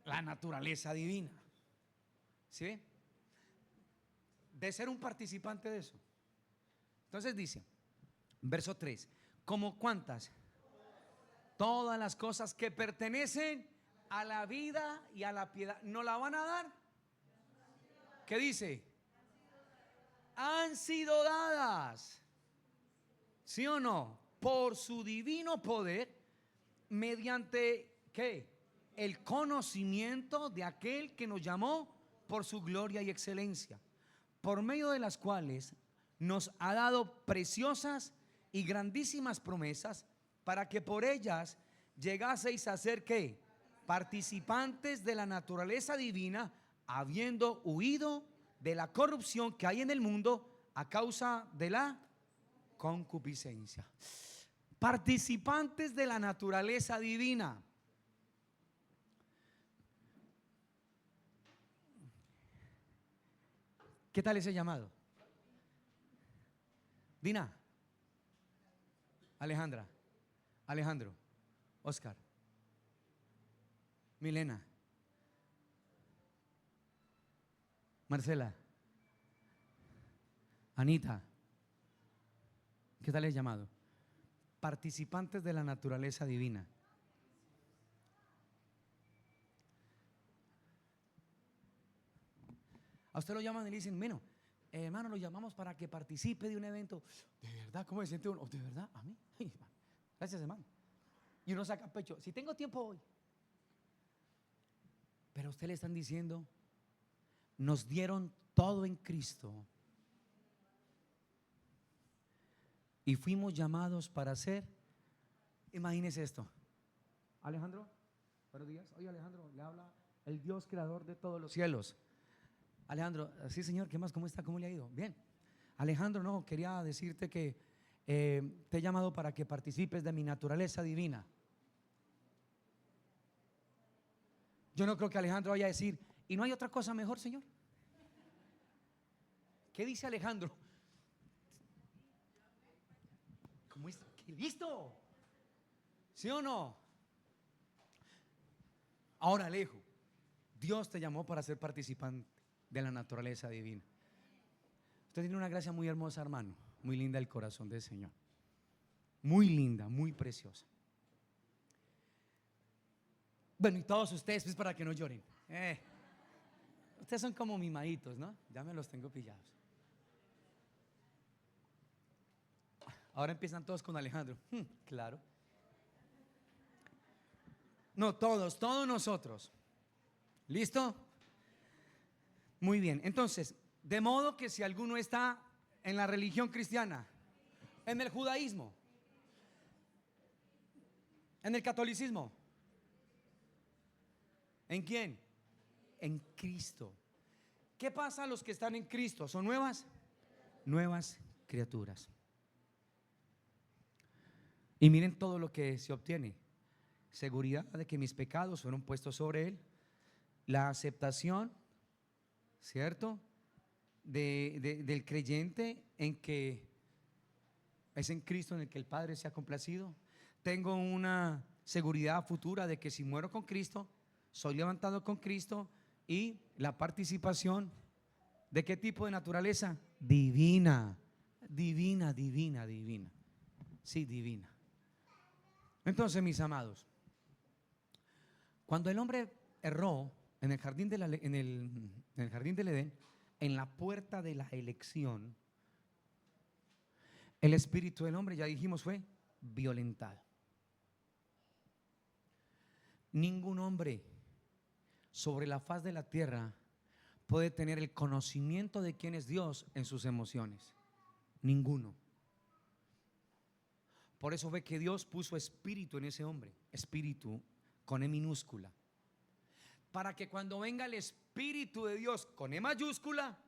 La naturaleza divina. ¿Sí? De ser un participante de eso. Entonces dice, verso 3, ¿como cuántas? Todas las cosas que pertenecen a la vida y a la piedad, ¿nos la van a dar? ¿Qué dice? Han sido dadas, ¿sí o no? Por su divino poder, mediante ¿qué? El conocimiento de aquel que nos llamó por su gloria y excelencia, por medio de las cuales nos ha dado preciosas y grandísimas promesas, para que por ellas llegaseis a ser ¿qué? Participantes de la naturaleza divina, habiendo huido de la corrupción que hay en el mundo a causa de la concupiscencia. Participantes de la naturaleza divina. ¿Qué tal ese llamado? Dina, Alejandra, Alejandro, Oscar, Milena, Marcela, Anita. ¿Qué tal el llamado? Participantes de la naturaleza divina. A usted lo llaman y le dicen, bueno, hermano, lo llamamos para que participe de un evento. ¿De verdad? ¿Cómo se siente uno? ¿De verdad? ¿A mí? Ay, gracias, hermano. Y uno saca pecho. Si tengo tiempo hoy. Pero a usted le están diciendo, nos dieron todo en Cristo y fuimos llamados para ser. Imagínese esto. Alejandro, buenos días. Oye, Alejandro, le habla el Dios creador de todos los cielos. Alejandro, sí señor, ¿qué más? ¿Cómo está? ¿Cómo le ha ido? Bien. Alejandro, no, quería decirte que te he llamado para que participes de mi naturaleza divina. Yo no creo que Alejandro vaya a decir, ¿y no hay otra cosa mejor, señor? ¿Qué dice Alejandro? ¿Cómo es? ¿Qué? ¿Listo? ¿Sí o no? Ahora, Alejo, Dios te llamó para ser participante de la naturaleza divina. Usted tiene una gracia muy hermosa, hermano. Muy linda el corazón del Señor. Muy linda, muy preciosa. Bueno, y todos ustedes, pues para que no lloren. Ustedes son como mimaditos, ¿no? Ya me los tengo pillados. Ahora empiezan todos con Alejandro. Claro. No, todos nosotros. ¿Listo? Muy bien. Entonces, de modo que si alguno está en la religión cristiana, en el judaísmo, en el catolicismo, ¿en quién? En Cristo. ¿Qué pasa a los que están en Cristo? ¿Son nuevas criaturas? Y miren todo lo que se obtiene: seguridad de que mis pecados fueron puestos sobre él, la aceptación, ¿cierto?, del creyente en que es en Cristo en el que el Padre se ha complacido. Tengo una seguridad futura de que si muero con Cristo, soy levantado con Cristo. Y la participación ¿de qué tipo de naturaleza? Divina. Sí, divina. Entonces, mis amados, cuando el hombre erró en el jardín en el jardín del Edén, en la puerta de la elección, el espíritu del hombre, ya dijimos, fue violentado. Ningún hombre sobre la faz de la tierra puede tener el conocimiento de quién es Dios en sus emociones. Ninguno. Por eso ve que Dios puso espíritu en ese hombre, espíritu con E minúscula, para que cuando venga el Espíritu de Dios con E mayúscula,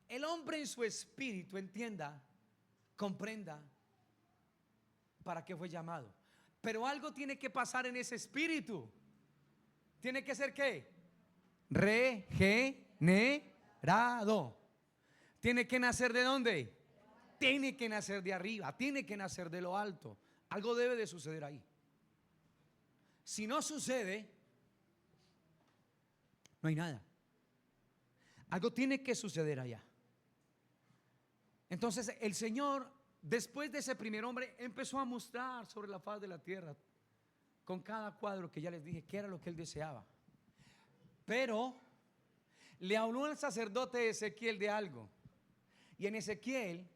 el hombre en su espíritu entienda, comprenda para qué fue llamado. Pero algo tiene que pasar en ese espíritu. Tiene que ser ¿qué? Regenerado. Tiene que nacer ¿de dónde? Tiene que nacer de arriba, tiene que nacer de lo alto. Algo debe de suceder ahí. Si no sucede, no hay nada. Algo tiene que suceder allá. Entonces el Señor, después de ese primer hombre, empezó a mostrar sobre la faz de la tierra, con cada cuadro que ya les dije, qué era lo que él deseaba. Pero le habló al sacerdote Ezequiel de algo. Y en Ezequiel,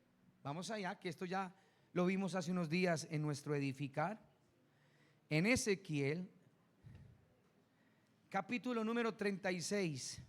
vamos allá, que esto ya lo vimos hace unos días en nuestro edificar. En Ezequiel, capítulo número 36.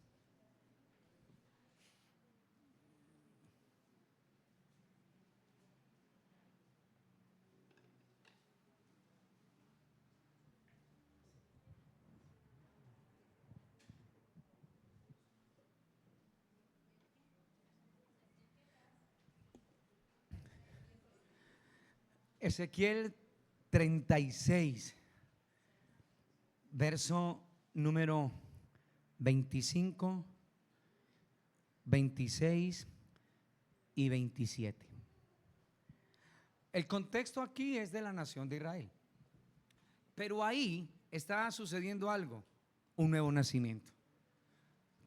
Ezequiel 36, verso número 25, 26 y 27. El contexto aquí es de la nación de Israel, pero ahí está sucediendo algo, un nuevo nacimiento,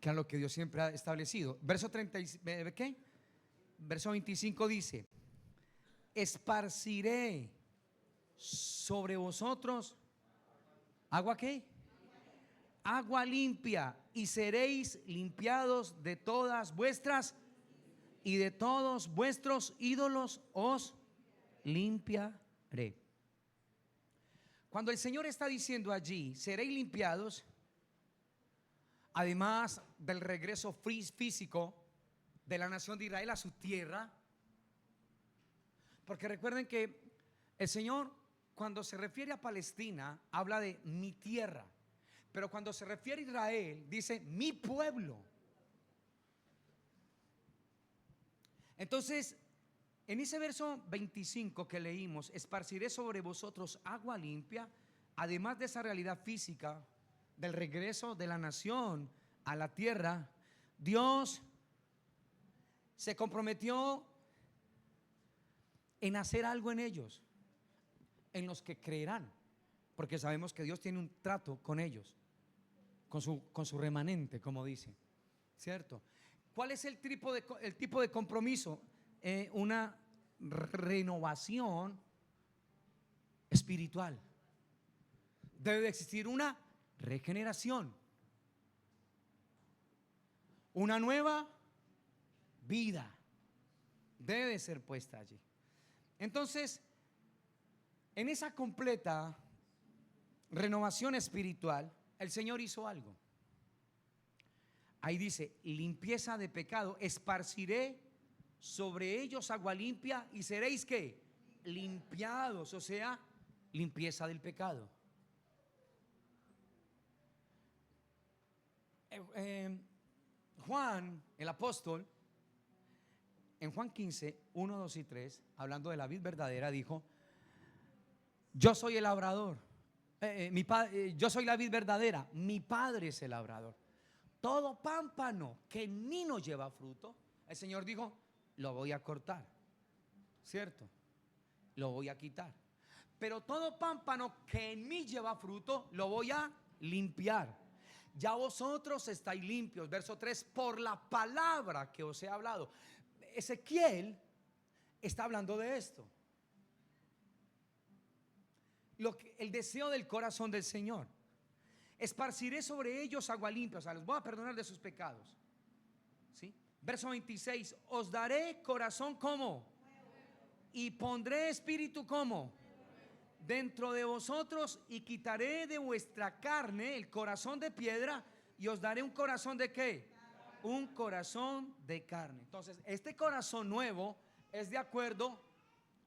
que es lo que Dios siempre ha establecido. Verso 30, ¿qué? Verso 25 dice: esparciré sobre vosotros agua ¿qué? Agua limpia, y seréis limpiados de todas vuestras, y de todos vuestros ídolos os limpiaré. Cuando el Señor está diciendo allí, seréis limpiados, además del regreso físico de la nación de Israel a su tierra. Porque recuerden que el Señor, cuando se refiere a Palestina, habla de mi tierra, pero cuando se refiere a Israel, dice mi pueblo. Entonces, en ese verso 25 que leímos, esparciré sobre vosotros agua limpia, además de esa realidad física del regreso de la nación a la tierra. Dios se comprometió en hacer algo en ellos, en los que creerán, porque sabemos que Dios tiene un trato con ellos, con su remanente, como dice, ¿cierto? ¿Cuál es el tipo de compromiso? Una renovación espiritual. Debe de existir una regeneración, una nueva vida debe de ser puesta allí. Entonces, en esa completa renovación espiritual, el Señor hizo algo. Ahí dice, limpieza de pecado, esparciré sobre ellos agua limpia y seréis ¿qué? Limpiados, o sea, limpieza del pecado. Juan, el apóstol, en Juan 15, 1, 2 y 3, hablando de la vid verdadera, dijo: yo soy el labrador, yo soy la vid verdadera, mi padre es el labrador. Todo pámpano que en mí no lleva fruto, el Señor dijo, lo voy a cortar, ¿cierto? Lo voy a quitar. Pero todo pámpano que en mí lleva fruto, lo voy a limpiar. Ya vosotros estáis limpios. Verso 3, por la palabra que os he hablado. Ezequiel está hablando de esto. El deseo del corazón del Señor. Esparciré sobre ellos agua limpia, o sea, los voy a perdonar de sus pecados. ¿Sí? Verso 26, os daré corazón como y pondré espíritu como dentro de vosotros y quitaré de vuestra carne el corazón de piedra y os daré un corazón de ¿qué? Un corazón de carne. Entonces, este corazón nuevo es de acuerdo,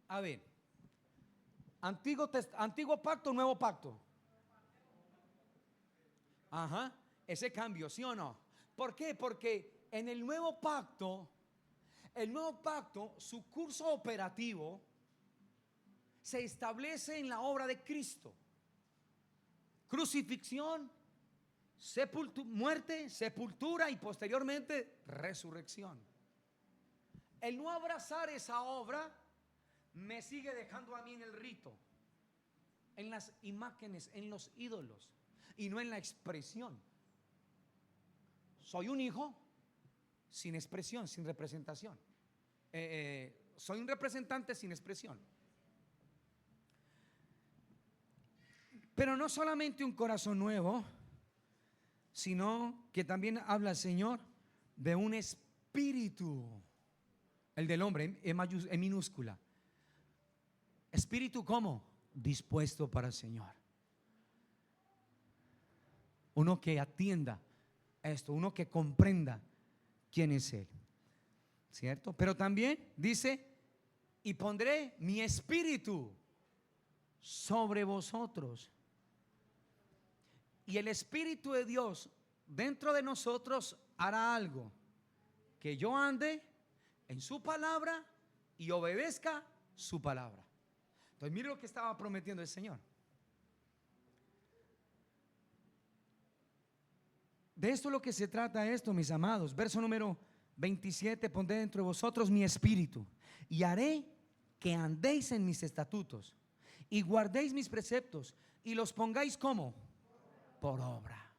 a ver, antiguo pacto, nuevo pacto. Ajá, ese cambio, ¿sí o no? ¿Por qué? Porque en el nuevo pacto, su curso operativo se establece en la obra de Cristo. Crucifixión, muerte, sepultura y posteriormente resurrección. El no abrazar esa obra me sigue dejando a mí en el rito, en las imágenes, en los ídolos y no en la expresión. Soy un hijo sin expresión, sin representación. Soy un representante sin expresión. Pero no solamente un corazón nuevo, sino que también habla el Señor de un espíritu, el del hombre en minúscula. Espíritu ¿cómo? Dispuesto para el Señor. Uno que atienda esto, uno que comprenda quién es Él, ¿cierto? Pero también dice, y pondré mi espíritu sobre vosotros. Y el Espíritu de Dios dentro de nosotros hará algo, que yo ande en su palabra y obedezca su palabra. Entonces mire lo que estaba prometiendo el Señor. De esto es lo que se trata esto, mis amados. Verso número 27, pondré dentro de vosotros mi espíritu y haré que andéis en mis estatutos y guardéis mis preceptos y los pongáis ¿cómo? Por obra.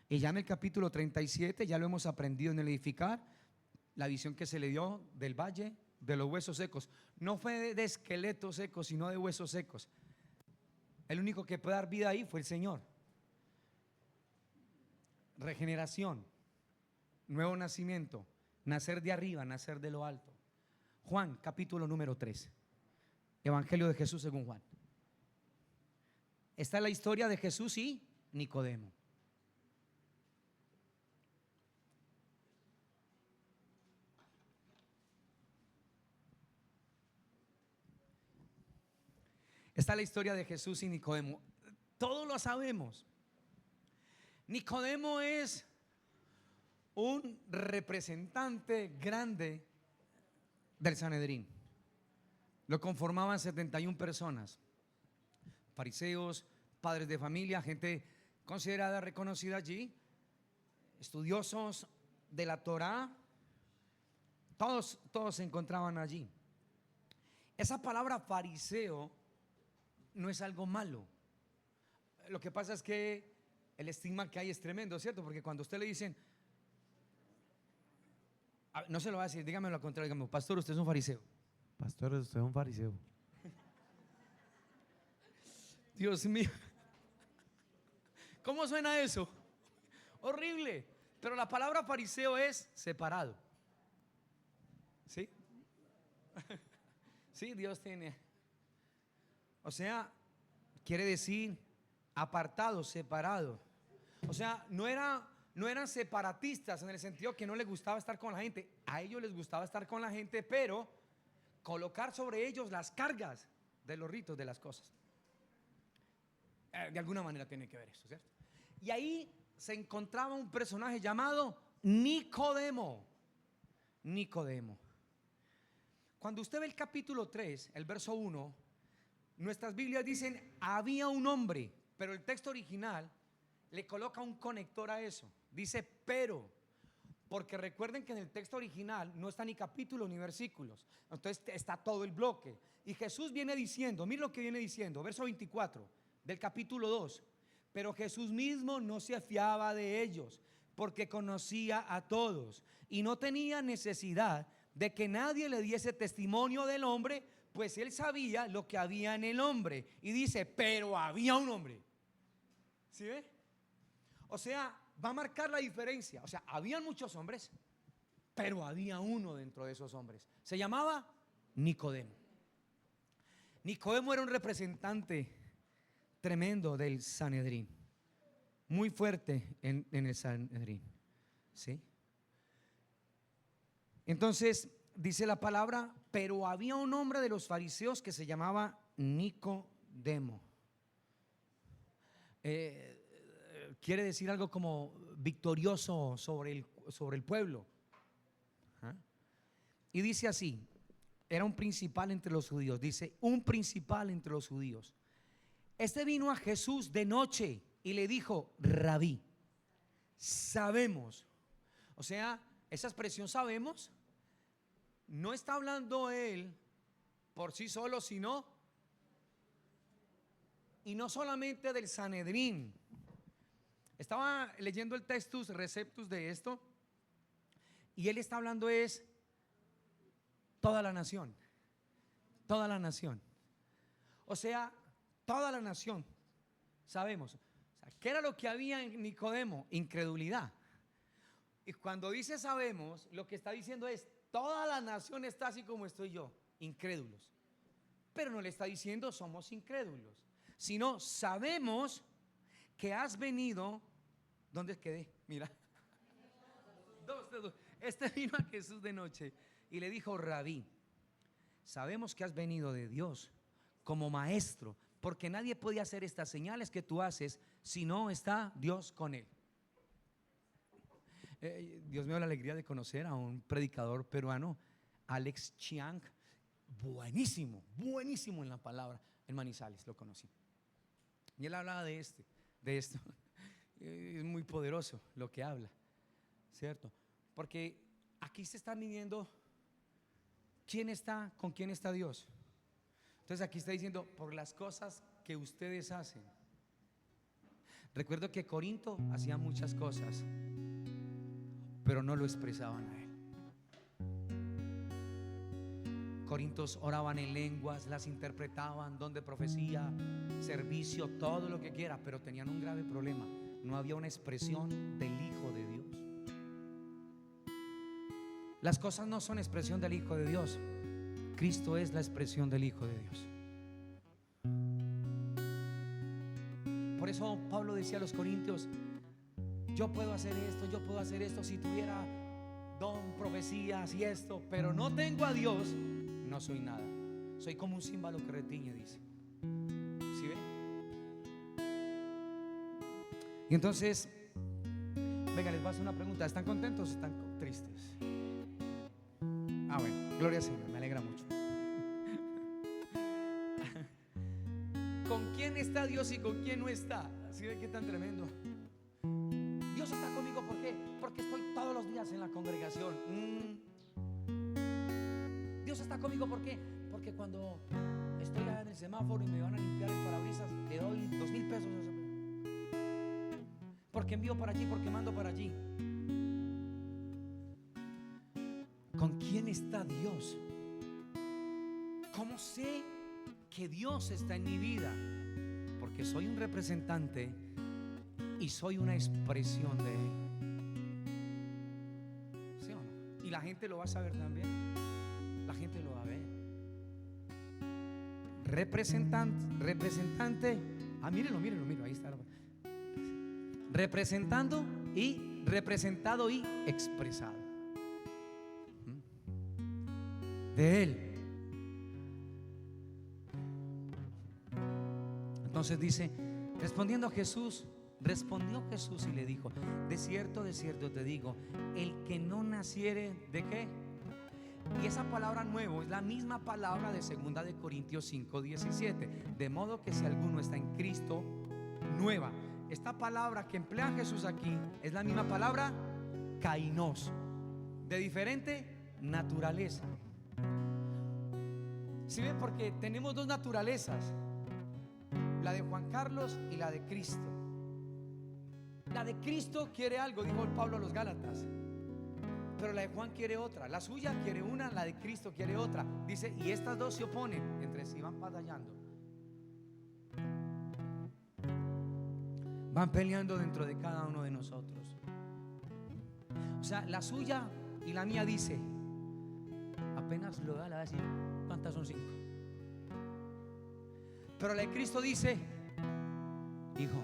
Y ya en el capítulo 37 ya lo hemos aprendido en el edificar, la visión que se le dio del valle de los huesos secos. No fue de esqueletos secos, sino de huesos secos. El único que puede dar vida ahí fue el Señor. Regeneración, nuevo nacimiento, nacer de arriba, nacer de lo alto. Juan capítulo número 3, Evangelio de Jesús según Juan. Esta es la historia de Jesús y Nicodemo. Está la historia de Jesús y Nicodemo. Todos lo sabemos. Nicodemo es un representante grande del Sanedrín. Lo conformaban 71 personas: fariseos, padres de familia, gente considerada, reconocida allí, estudiosos de la Torá. Todos se encontraban allí. Esa palabra fariseo no es algo malo. Lo que pasa es que el estigma que hay es tremendo, ¿cierto? Porque cuando a usted le dicen, no se lo va a decir, dígame lo contrario, dígame: pastor, usted es un fariseo. Pastor, usted es un fariseo. Dios mío, ¿cómo suena eso? Horrible. Pero la palabra fariseo es separado. ¿Sí? Sí, Dios tiene. O sea, quiere decir apartado, separado. O sea, no eran separatistas en el sentido que no les gustaba estar con la gente. A ellos les gustaba estar con la gente, pero colocar sobre ellos las cargas de los ritos, de las cosas. De alguna manera tiene que ver eso, ¿cierto? Y ahí se encontraba un personaje llamado Nicodemo. Nicodemo. Cuando usted ve el capítulo 3, el verso 1, nuestras Biblias dicen: había un hombre, pero el texto original le coloca un conector a eso. Dice pero, porque recuerden que en el texto original no está ni capítulo ni versículos. Entonces está todo el bloque. Y Jesús viene diciendo, mira lo que viene diciendo, verso 24 del capítulo 2: pero Jesús mismo no se fiaba de ellos, porque conocía a todos y no tenía necesidad de que nadie le diese testimonio del hombre, pues él sabía lo que había en el hombre. Y dice: pero había un hombre. ¿Sí ve? O sea, va a marcar la diferencia. O sea, habían muchos hombres, pero había uno dentro de esos hombres. Se llamaba Nicodemo. Nicodemo era un representante tremendo del Sanedrín, muy fuerte en el Sanedrín. ¿Sí? Entonces dice la palabra: pero había un hombre de los fariseos que se llamaba Nicodemo. Quiere decir algo como victorioso sobre el pueblo. ¿Ah? Y dice así: era un principal entre los judíos. Dice: un principal entre los judíos. Este vino a Jesús de noche y le dijo: Rabí, sabemos. O sea, esa expresión sabemos no está hablando él por sí solo, sino, y no solamente del Sanedrín. Estaba leyendo el Textus Receptus de esto, y él está hablando es toda la nación. Toda la nación. O sea, toda la nación. Sabemos. O sea, ¿qué era lo que había en Nicodemo? Incredulidad. Y cuando dice sabemos, lo que está diciendo es: toda la nación está así como estoy yo, incrédulos. Pero no le está diciendo somos incrédulos, sino sabemos que has venido. ¿Dónde quedé? Mira. Este vino a Jesús de noche y le dijo: Rabí, sabemos que has venido de Dios como maestro, porque nadie puede hacer estas señales que tú haces si no está Dios con él. Dios me dio la alegría de conocer a un predicador peruano, Alex Chiang, buenísimo en la palabra. En Manizales lo conocí, y él hablaba de esto. Es muy poderoso lo que habla, ¿cierto? Porque aquí se está midiendo quién está, con quién está Dios. Entonces aquí está diciendo: por las cosas que ustedes hacen. Recuerdo que Corinto hacía muchas cosas, pero no lo expresaban a él. Corintios oraban en lenguas, las interpretaban, don de profecía, servicio, todo lo que quiera, pero tenían un grave problema: no había una expresión del Hijo de Dios. Las cosas no son expresión del Hijo de Dios. Cristo es la expresión del Hijo de Dios. Por eso Pablo decía a los corintios: yo puedo hacer esto si tuviera don, profecías y esto, pero no tengo a Dios, no soy nada. Soy como un címbalo que retiñe, dice. ¿Sí ve? Y entonces, venga, les voy a hacer una pregunta. ¿Están contentos o están tristes? Ah, bueno, gloria al Señor, me alegra mucho. ¿Con quién está Dios y con quién no está? ¿Sí ve qué tan tremendo? Dios está conmigo, ¿por qué? Porque estoy todos los días en la congregación. Dios está conmigo, ¿por qué? Porque cuando estoy allá en el semáforo y me van a limpiar el parabrisas, le doy 2,000 pesos. Porque envío para allí, porque mando para allí. ¿Con quién está Dios? ¿Cómo sé que Dios está en mi vida? Porque soy un representante y soy una expresión de Él. ¿Sí o no? Y la gente lo va a saber también. La gente lo va a ver. Representante. Ah, mírenlo, ahí está. Representando y representado y expresado de Él. Entonces dice, respondió Jesús y le dijo: de cierto te digo, el que no naciere ¿de qué? Y esa palabra nuevo es la misma palabra de 2 de Corintios 5:17. De modo que si alguno está en Cristo, nueva. Esta palabra que emplea Jesús aquí es la misma palabra kainos, de diferente naturaleza. ¿Sí ven? Porque tenemos dos naturalezas, la de Juan Carlos y la de Cristo. La de Cristo quiere algo, dijo el Pablo a los Gálatas, pero la de Juan quiere otra. La suya quiere una, la de Cristo quiere otra. Dice, y estas dos se oponen entre sí, van batallando, van peleando dentro de cada uno de nosotros. O sea, la suya y la mía dice, apenas lo da, le va a decir, ¿cuántas son 5? Pero la de Cristo dice, hijo,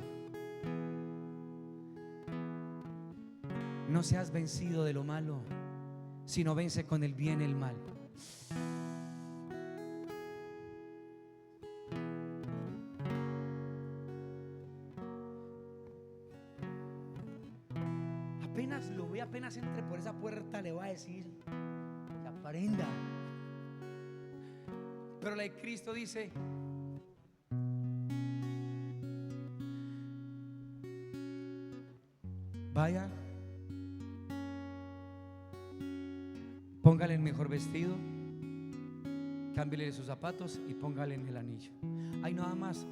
no seas vencido de lo malo, sino vence con el bien el mal. Apenas lo ve, apenas entre por esa puerta, le va a decir que aprenda. Pero la de Cristo dice, vaya, póngale el mejor vestido, cámbiale sus zapatos y póngale en el anillo. Ay, nada más,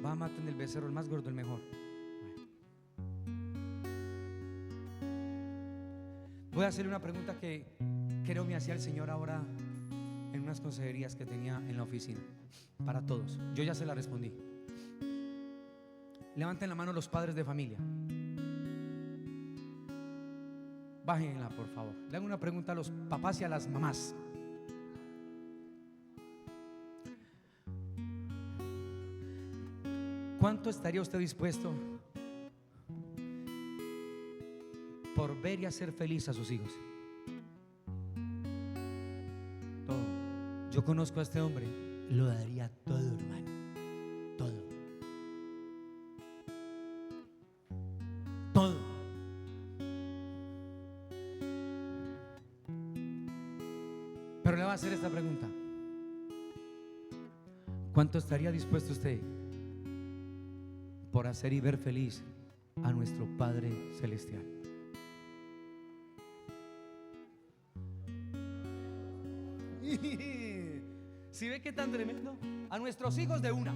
va a matar el becerro, el más gordo, el mejor. Voy a hacerle una pregunta que creo me hacía el Señor ahora en unas consejerías que tenía en la oficina, para todos. Yo ya se la respondí. Levanten la mano los padres de familia. Bájenla, por favor. Le hago una pregunta a los papás y a las mamás. ¿Cuánto estaría usted dispuesto por ver y hacer feliz a sus hijos? Todo. Yo conozco a este hombre, lo daría todo, hermano. Todo. Todo. Pero le voy a hacer esta pregunta: ¿cuánto estaría dispuesto usted por hacer y ver feliz a nuestro Padre Celestial? ¿Sí ve qué tan tremendo? A nuestros hijos de una,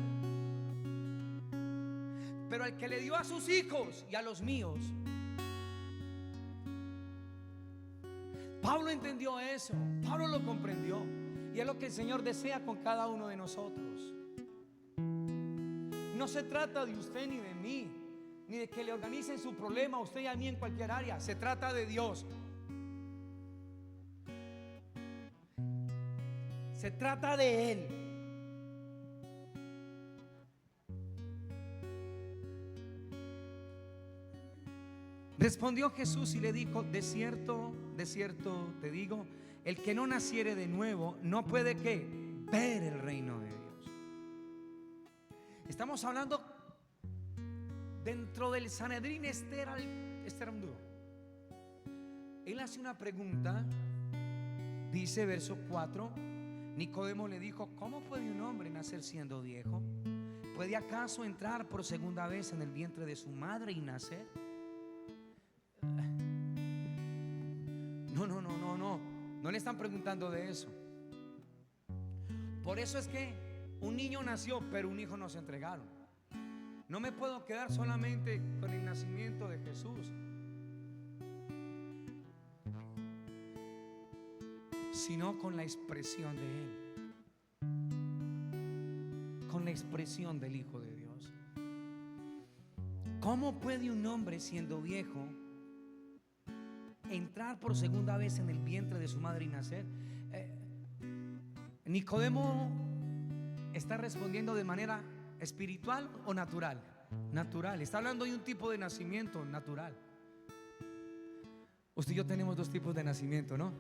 pero al que le dio a sus hijos y a los míos. Pablo entendió eso, Pablo lo comprendió, y es lo que el Señor desea con cada uno de nosotros. No se trata de usted ni de mí, ni de que le organicen su problema a usted y a mí en cualquier área. Se trata de Dios. Se trata de Él. Respondió Jesús y le dijo: de cierto te digo, el que no naciere de nuevo no puede ¿qué? Ver el reino de Dios. Estamos hablando dentro del Sanedrín. Este era un duro. Él hace una pregunta. Dice verso 4: Nicodemo le dijo: ¿cómo puede un hombre nacer siendo viejo? ¿Puede acaso entrar por segunda vez en el vientre de su madre y nacer? No le están preguntando de eso. Por eso es que un niño nació, pero un hijo nos entregaron. No me puedo quedar solamente con el nacimiento de Jesús, sino con la expresión de Él, con la expresión del Hijo de Dios. ¿Cómo puede un hombre siendo viejo entrar por segunda vez en el vientre de su madre y nacer? Nicodemo está respondiendo de manera espiritual o natural. Natural. Está hablando de un tipo de nacimiento natural. Usted y yo tenemos dos tipos de nacimiento, ¿no?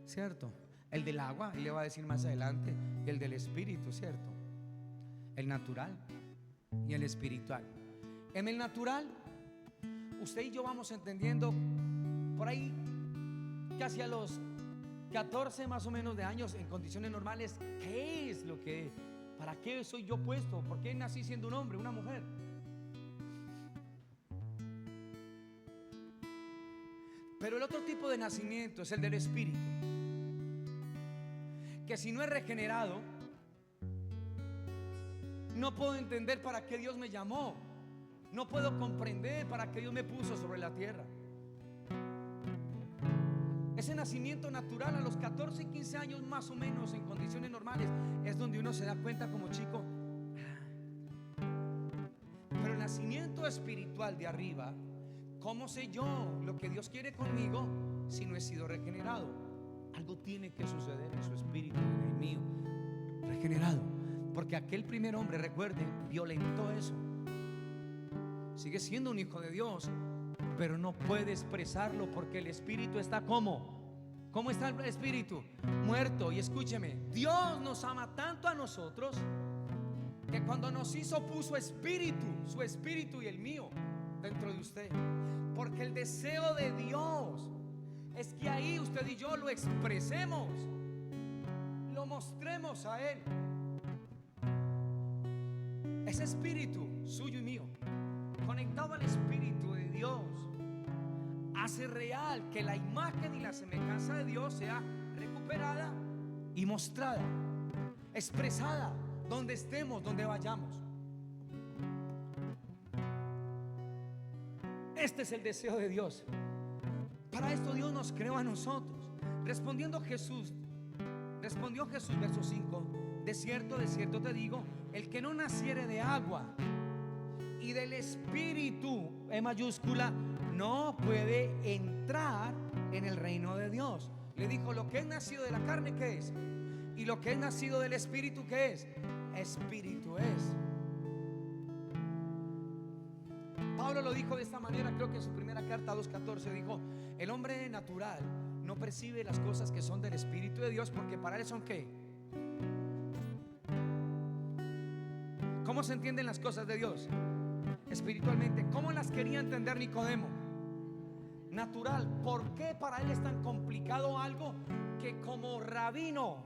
¿Cierto? El del agua, él le va a decir más adelante, y el del espíritu, ¿cierto? El natural y el espiritual. En el natural, usted y yo vamos entendiendo por ahí casi a los 14 más o menos de años, en condiciones normales, ¿qué es lo que, para qué soy yo puesto? ¿Por qué nací siendo un hombre, una mujer? Pero el otro tipo de nacimiento es el del espíritu, que si no es regenerado, no puedo entender para qué Dios me llamó, no puedo comprender para qué Dios me puso sobre la tierra. Ese nacimiento natural a los 14 y 15 años más o menos, en condiciones normales, es donde uno se da cuenta como chico. Pero el nacimiento espiritual de arriba, ¿cómo sé yo lo que Dios quiere conmigo si no he sido regenerado? Algo tiene que suceder en su espíritu y en el mío. Regenerado. Porque aquel primer hombre, recuerden, violentó eso. Sigue siendo un hijo de Dios, pero no puede expresarlo porque el espíritu está ¿cómo? ¿Cómo está el espíritu? Muerto. Y escúcheme, Dios nos ama tanto a nosotros que cuando nos hizo puso espíritu, su espíritu y el mío dentro de usted. Porque el deseo de Dios es que ahí usted y yo lo expresemos, lo mostremos a Él. Ese espíritu suyo y mío, conectado al espíritu de Dios, hace real que la imagen y la semejanza de Dios sea recuperada y mostrada, expresada, donde estemos, donde vayamos. Este es el deseo de Dios. Para esto Dios nos creó a nosotros. Respondió Jesús, verso 5: de cierto te digo, el que no naciere de agua y del espíritu, en mayúscula, no puede entrar en el reino de Dios. Le dijo: lo que es nacido de la carne, ¿qué es? Y lo que es nacido del espíritu, ¿qué es? Espíritu es. Pablo lo dijo de esta manera, creo que en su primera carta 2:14 dijo: el hombre natural no percibe las cosas que son del espíritu de Dios, porque para él son ¿qué? ¿Cómo se entienden las cosas de Dios? Espiritualmente. ¿Cómo las quería entender Nicodemo? Natural. ¿Por qué para él es tan complicado algo que como rabino,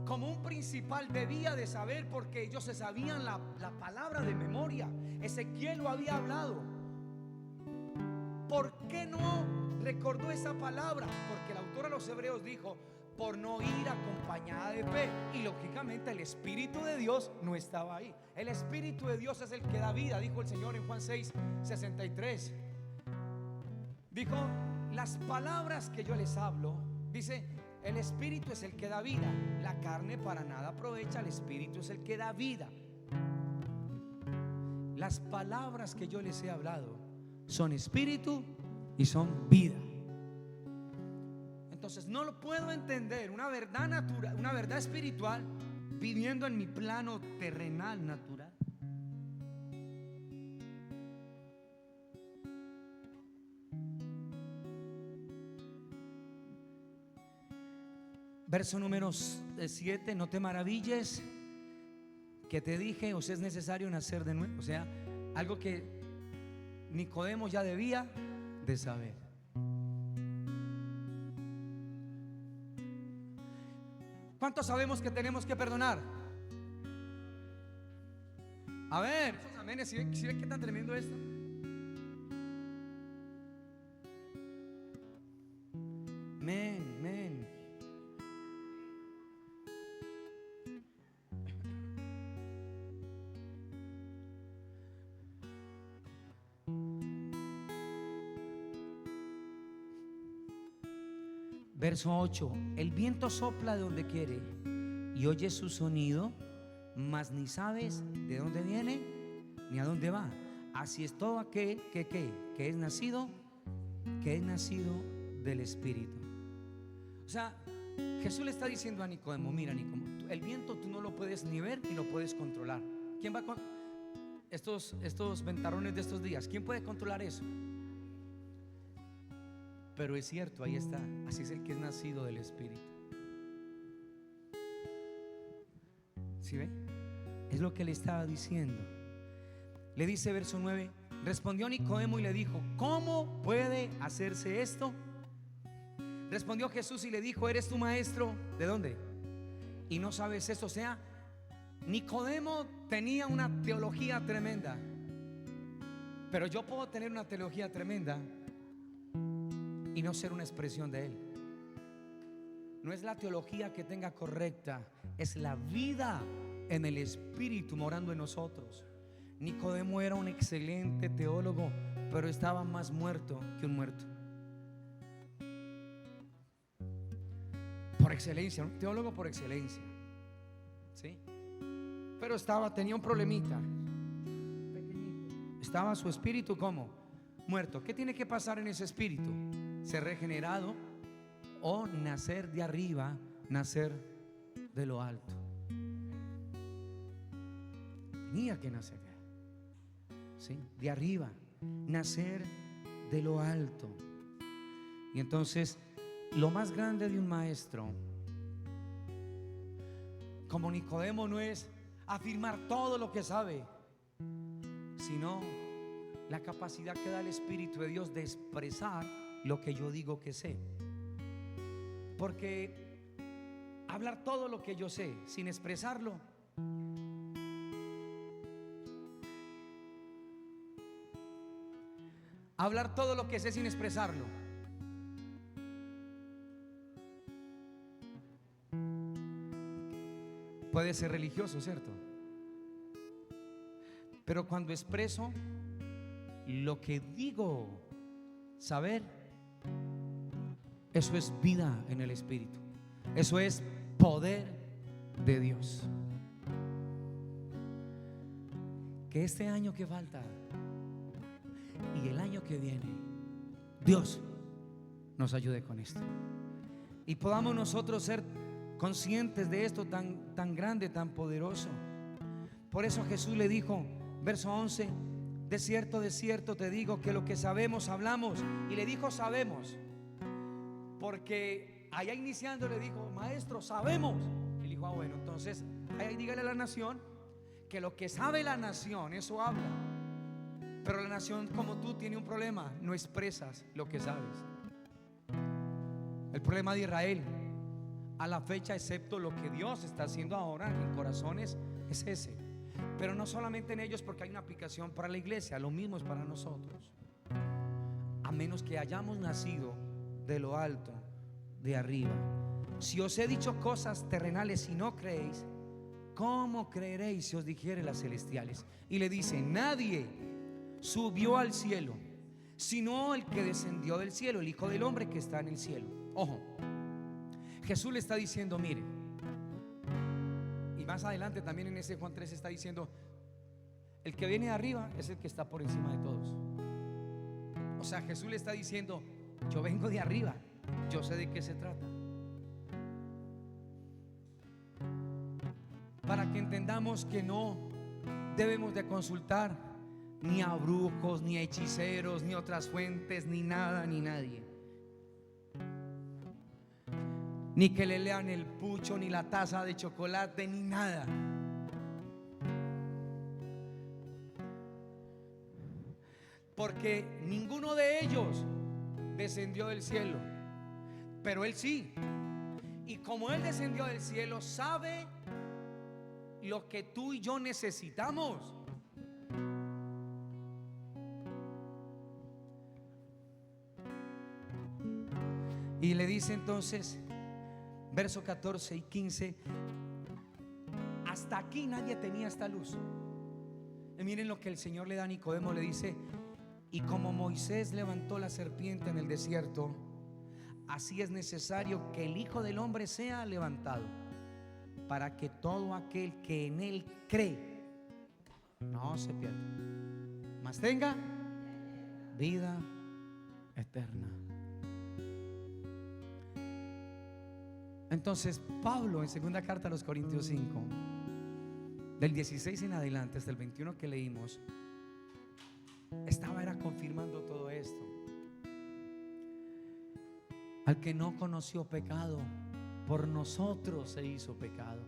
como un principal, debía de saber? Porque ellos se sabían la palabra de memoria. Ezequiel lo había hablado. ¿Por qué no recordó esa palabra? Porque el autor a los Hebreos dijo: por no ir acompañada de fe. Y lógicamente el Espíritu de Dios no estaba ahí. El Espíritu de Dios es el que da vida, dijo el Señor en Juan 6:63. Dijo: las palabras que yo les hablo, dice, el Espíritu es el que da vida, la carne para nada aprovecha, el Espíritu es el que da vida. Las palabras que yo les he hablado son espíritu y son vida. Entonces no lo puedo entender, una verdad natural, una verdad espiritual, viviendo en mi plano terrenal natural. Verso número 7: no te maravilles que te dije, os es necesario nacer de nuevo. O sea, algo que Nicodemo ya debía de saber. ¿Cuántos sabemos que tenemos que perdonar? A ver, esos amenes, ¿sí ven qué tan tremendo esto? Amén, amén. Verso 8: el viento sopla de donde quiere y oyes su sonido, mas ni sabes de dónde viene ni a dónde va. Así es todo aquel que es nacido del Espíritu. O sea, Jesús le está diciendo a Nicodemo: mira, Nicodemo, el viento tú no lo puedes ni ver ni lo puedes controlar. ¿Quién va con estos ventarrones de estos días? ¿Quién puede controlar eso? Pero es cierto, ahí está. Así es el que es nacido del Espíritu. ¿Sí ve? Es lo que le estaba diciendo. Le dice verso 9: respondió Nicodemo y le dijo: ¿cómo puede hacerse esto? Respondió Jesús y le dijo: ¿eres tu maestro? ¿De dónde? Y no sabes esto. O sea, Nicodemo tenía una teología tremenda. Pero yo puedo tener una teología tremenda y no ser una expresión de él. No es la teología que tenga correcta, es la vida en el Espíritu morando en nosotros. Nicodemo era un excelente teólogo, pero estaba más muerto que un muerto. Por excelencia, un teólogo por excelencia, ¿sí? Pero tenía un problemita pequeñito. Estaba su espíritu como muerto. ¿Qué tiene que pasar en ese espíritu? Ser regenerado o nacer de arriba, nacer de lo alto. Tenía que nacer de ahí, ¿sí? De arriba, nacer de lo alto. Y entonces, lo más grande de un maestro como Nicodemo no es afirmar todo lo que sabe, sino la capacidad que da el Espíritu de Dios de expresar lo que yo digo que sé. Porque hablar todo lo que yo sé sin expresarlo, hablar todo lo que sé sin expresarlo, puede ser religioso, ¿cierto? Pero cuando expreso lo que digo saber, eso es vida en el Espíritu. Eso es poder de Dios. Que este año que falta y el año que viene, Dios nos ayude con esto y podamos nosotros ser conscientes de esto tan grande, tan poderoso. Por eso Jesús le dijo, verso 11: de cierto te digo que lo que sabemos hablamos. Y le dijo sabemos, porque allá iniciando le dijo: maestro, sabemos. Y le dijo: ah, bueno, entonces ahí dígale a la nación que lo que sabe la nación, eso habla. Pero la nación, como tú, tiene un problema: no expresas lo que sabes. El problema de Israel a la fecha, excepto lo que Dios está haciendo ahora en corazones, es ese. Pero no solamente en ellos, porque hay una aplicación para la iglesia, lo mismo es para nosotros. A menos que hayamos nacido de lo alto, de arriba. Si os he dicho cosas terrenales y no creéis, ¿cómo creeréis si os dijere las celestiales? Y le dice: nadie subió al cielo, sino el que descendió del cielo, el Hijo del Hombre que está en el cielo. Ojo, Jesús le está diciendo: mire, y más adelante también en ese Juan 3 está diciendo: el que viene de arriba es el que está por encima de todos. O sea, Jesús le está diciendo: yo vengo de arriba, yo sé de qué se trata. Para que entendamos que no debemos de consultar ni a brujos, ni a hechiceros, ni otras fuentes, ni nada, ni nadie. Ni que le lean el pucho, ni la taza de chocolate, ni nada. porque ninguno de ellos descendió del cielo, pero Él sí. Y como Él descendió del cielo, sabe lo que tú y yo necesitamos. Y le dice entonces, verso 14 y 15: hasta aquí nadie tenía esta luz. Y miren lo que el Señor le da a Nicodemo, le dice: y como Moisés levantó la serpiente en el desierto, así es necesario que el Hijo del Hombre sea levantado, para que todo aquel que en Él cree no se pierda, mas tenga vida eterna. Entonces Pablo, en segunda carta a los Corintios 5, del 16 en adelante hasta el 21 que leímos, era confirmando todo esto. Al que no conoció pecado, por nosotros se hizo pecado,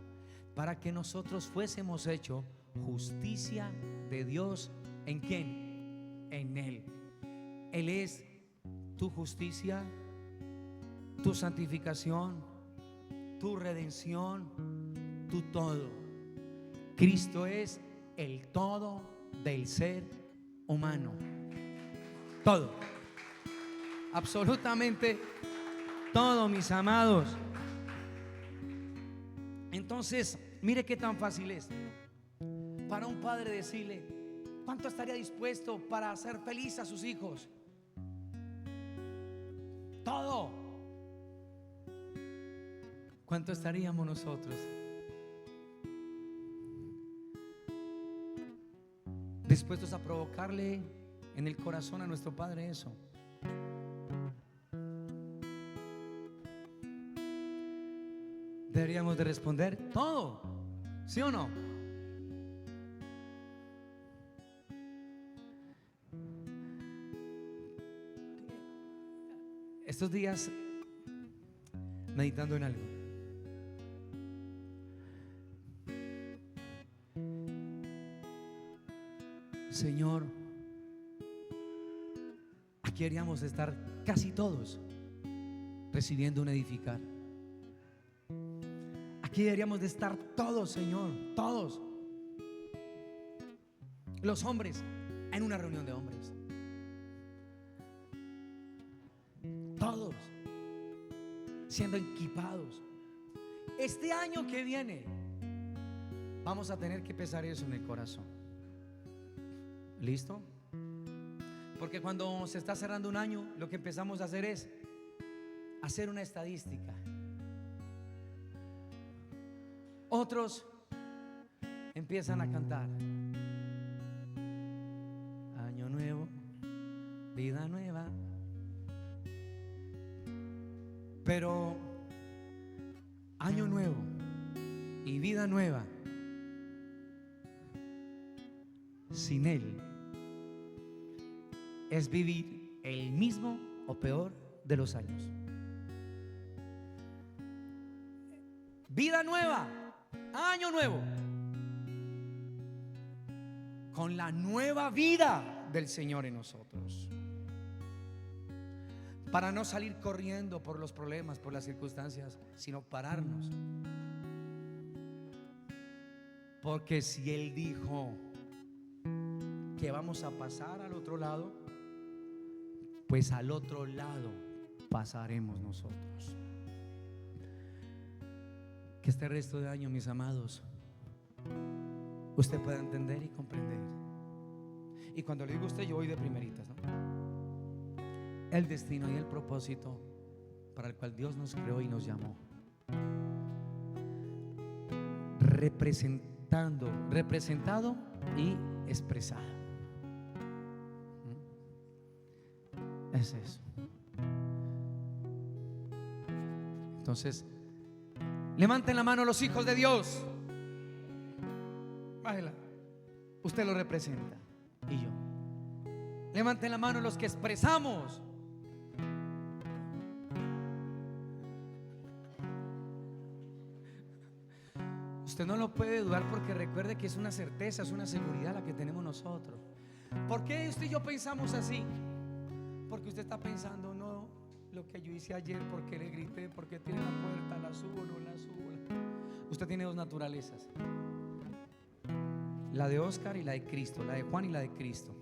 para que nosotros fuésemos hechos justicia de Dios. ¿En quién? En Él. Él es tu justicia, tu santificación, tu redención, tu todo. Cristo es el todo del ser humano. Todo, absolutamente todo, mis amados. Entonces, mire qué tan fácil es para un padre decirle: ¿cuánto estaría dispuesto para hacer feliz a sus hijos? Todo. ¿Cuánto estaríamos nosotros dispuestos a provocarle en el corazón a nuestro Padre eso? Deberíamos de responder todo, ¿sí o no? Estos días, meditando en algo, Señor, aquí deberíamos estar casi todos recibiendo un edificar. Aquí deberíamos de estar todos, Señor, todos los hombres en una reunión de hombres. Todos siendo equipados. Este año que viene vamos a tener que pesar eso en el corazón. ¿Listo? Porque cuando se está cerrando un año, lo que empezamos a hacer es hacer una estadística. Otros empiezan a cantar: año nuevo, vida nueva. Pero año nuevo y vida nueva sin Él es vivir el mismo o peor de los años. Vida nueva, año nuevo, con la nueva vida del Señor en nosotros, para no salir corriendo por los problemas, por las circunstancias, sino pararnos. Porque si Él dijo que vamos a pasar al otro lado, pues al otro lado pasaremos nosotros. Que este resto de año, mis amados, usted pueda entender y comprender. Y cuando le digo a usted, yo voy de primeritas, ¿no? El destino y el propósito para el cual Dios nos creó y nos llamó, representado y expresado. Es eso. Entonces, levanten la mano los hijos de Dios. Bájela. Usted lo representa y yo. Levanten la mano los que expresamos. Usted no lo puede dudar, porque recuerde que es una certeza, es una seguridad la que tenemos nosotros. ¿Por qué usted y yo pensamos así? Porque usted está pensando, no, lo que yo hice ayer, porque le grité, porque tiene la puerta, la subo, no la subo. Usted tiene dos naturalezas, la de Oscar y la de Cristo, la de Juan y la de Cristo.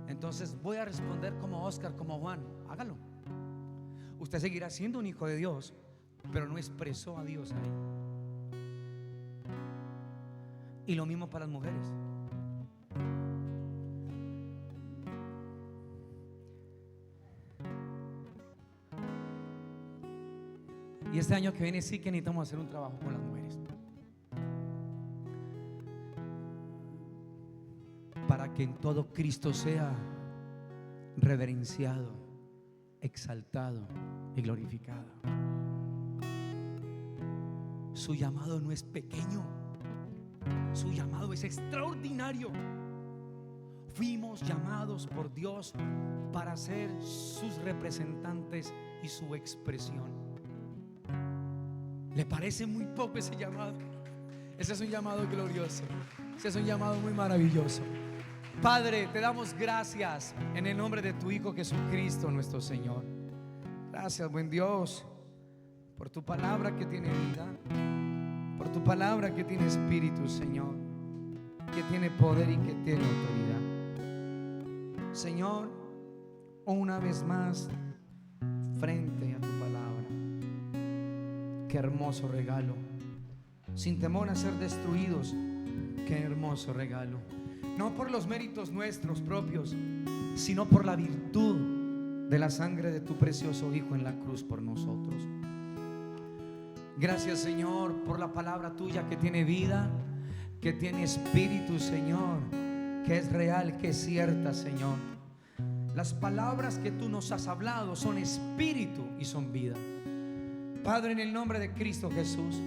Entonces voy a responder como Oscar, como Juan. Hágalo. Usted seguirá siendo un hijo de Dios, pero no expresó a Dios ahí. Y lo mismo para las mujeres. Y este año que viene sí que necesitamos hacer un trabajo con las mujeres, para que en todo Cristo sea reverenciado, exaltado y glorificado. Su llamado no es pequeño, su llamado es extraordinario. Fuimos llamados por Dios para ser sus representantes y su expresión. ¿Le parece muy poco ese llamado? Ese es un llamado glorioso, ese es un llamado muy maravilloso. Padre, te damos gracias en el nombre de tu Hijo Jesucristo nuestro Señor. Gracias, buen Dios, por tu palabra que tiene vida, por tu palabra que tiene espíritu, Señor, que tiene poder y que tiene autoridad. Señor, una vez más, frente a tu palabra, qué hermoso regalo, sin temor a ser destruidos. Qué hermoso regalo, no por los méritos nuestros propios, sino por la virtud de la sangre de tu precioso Hijo en la cruz por nosotros. Gracias, Señor, por la palabra tuya que tiene vida, que tiene espíritu, Señor, que es real, que es cierta, Señor. Las palabras que tú nos has hablado son espíritu y son vida. Padre, en el nombre de Cristo Jesús,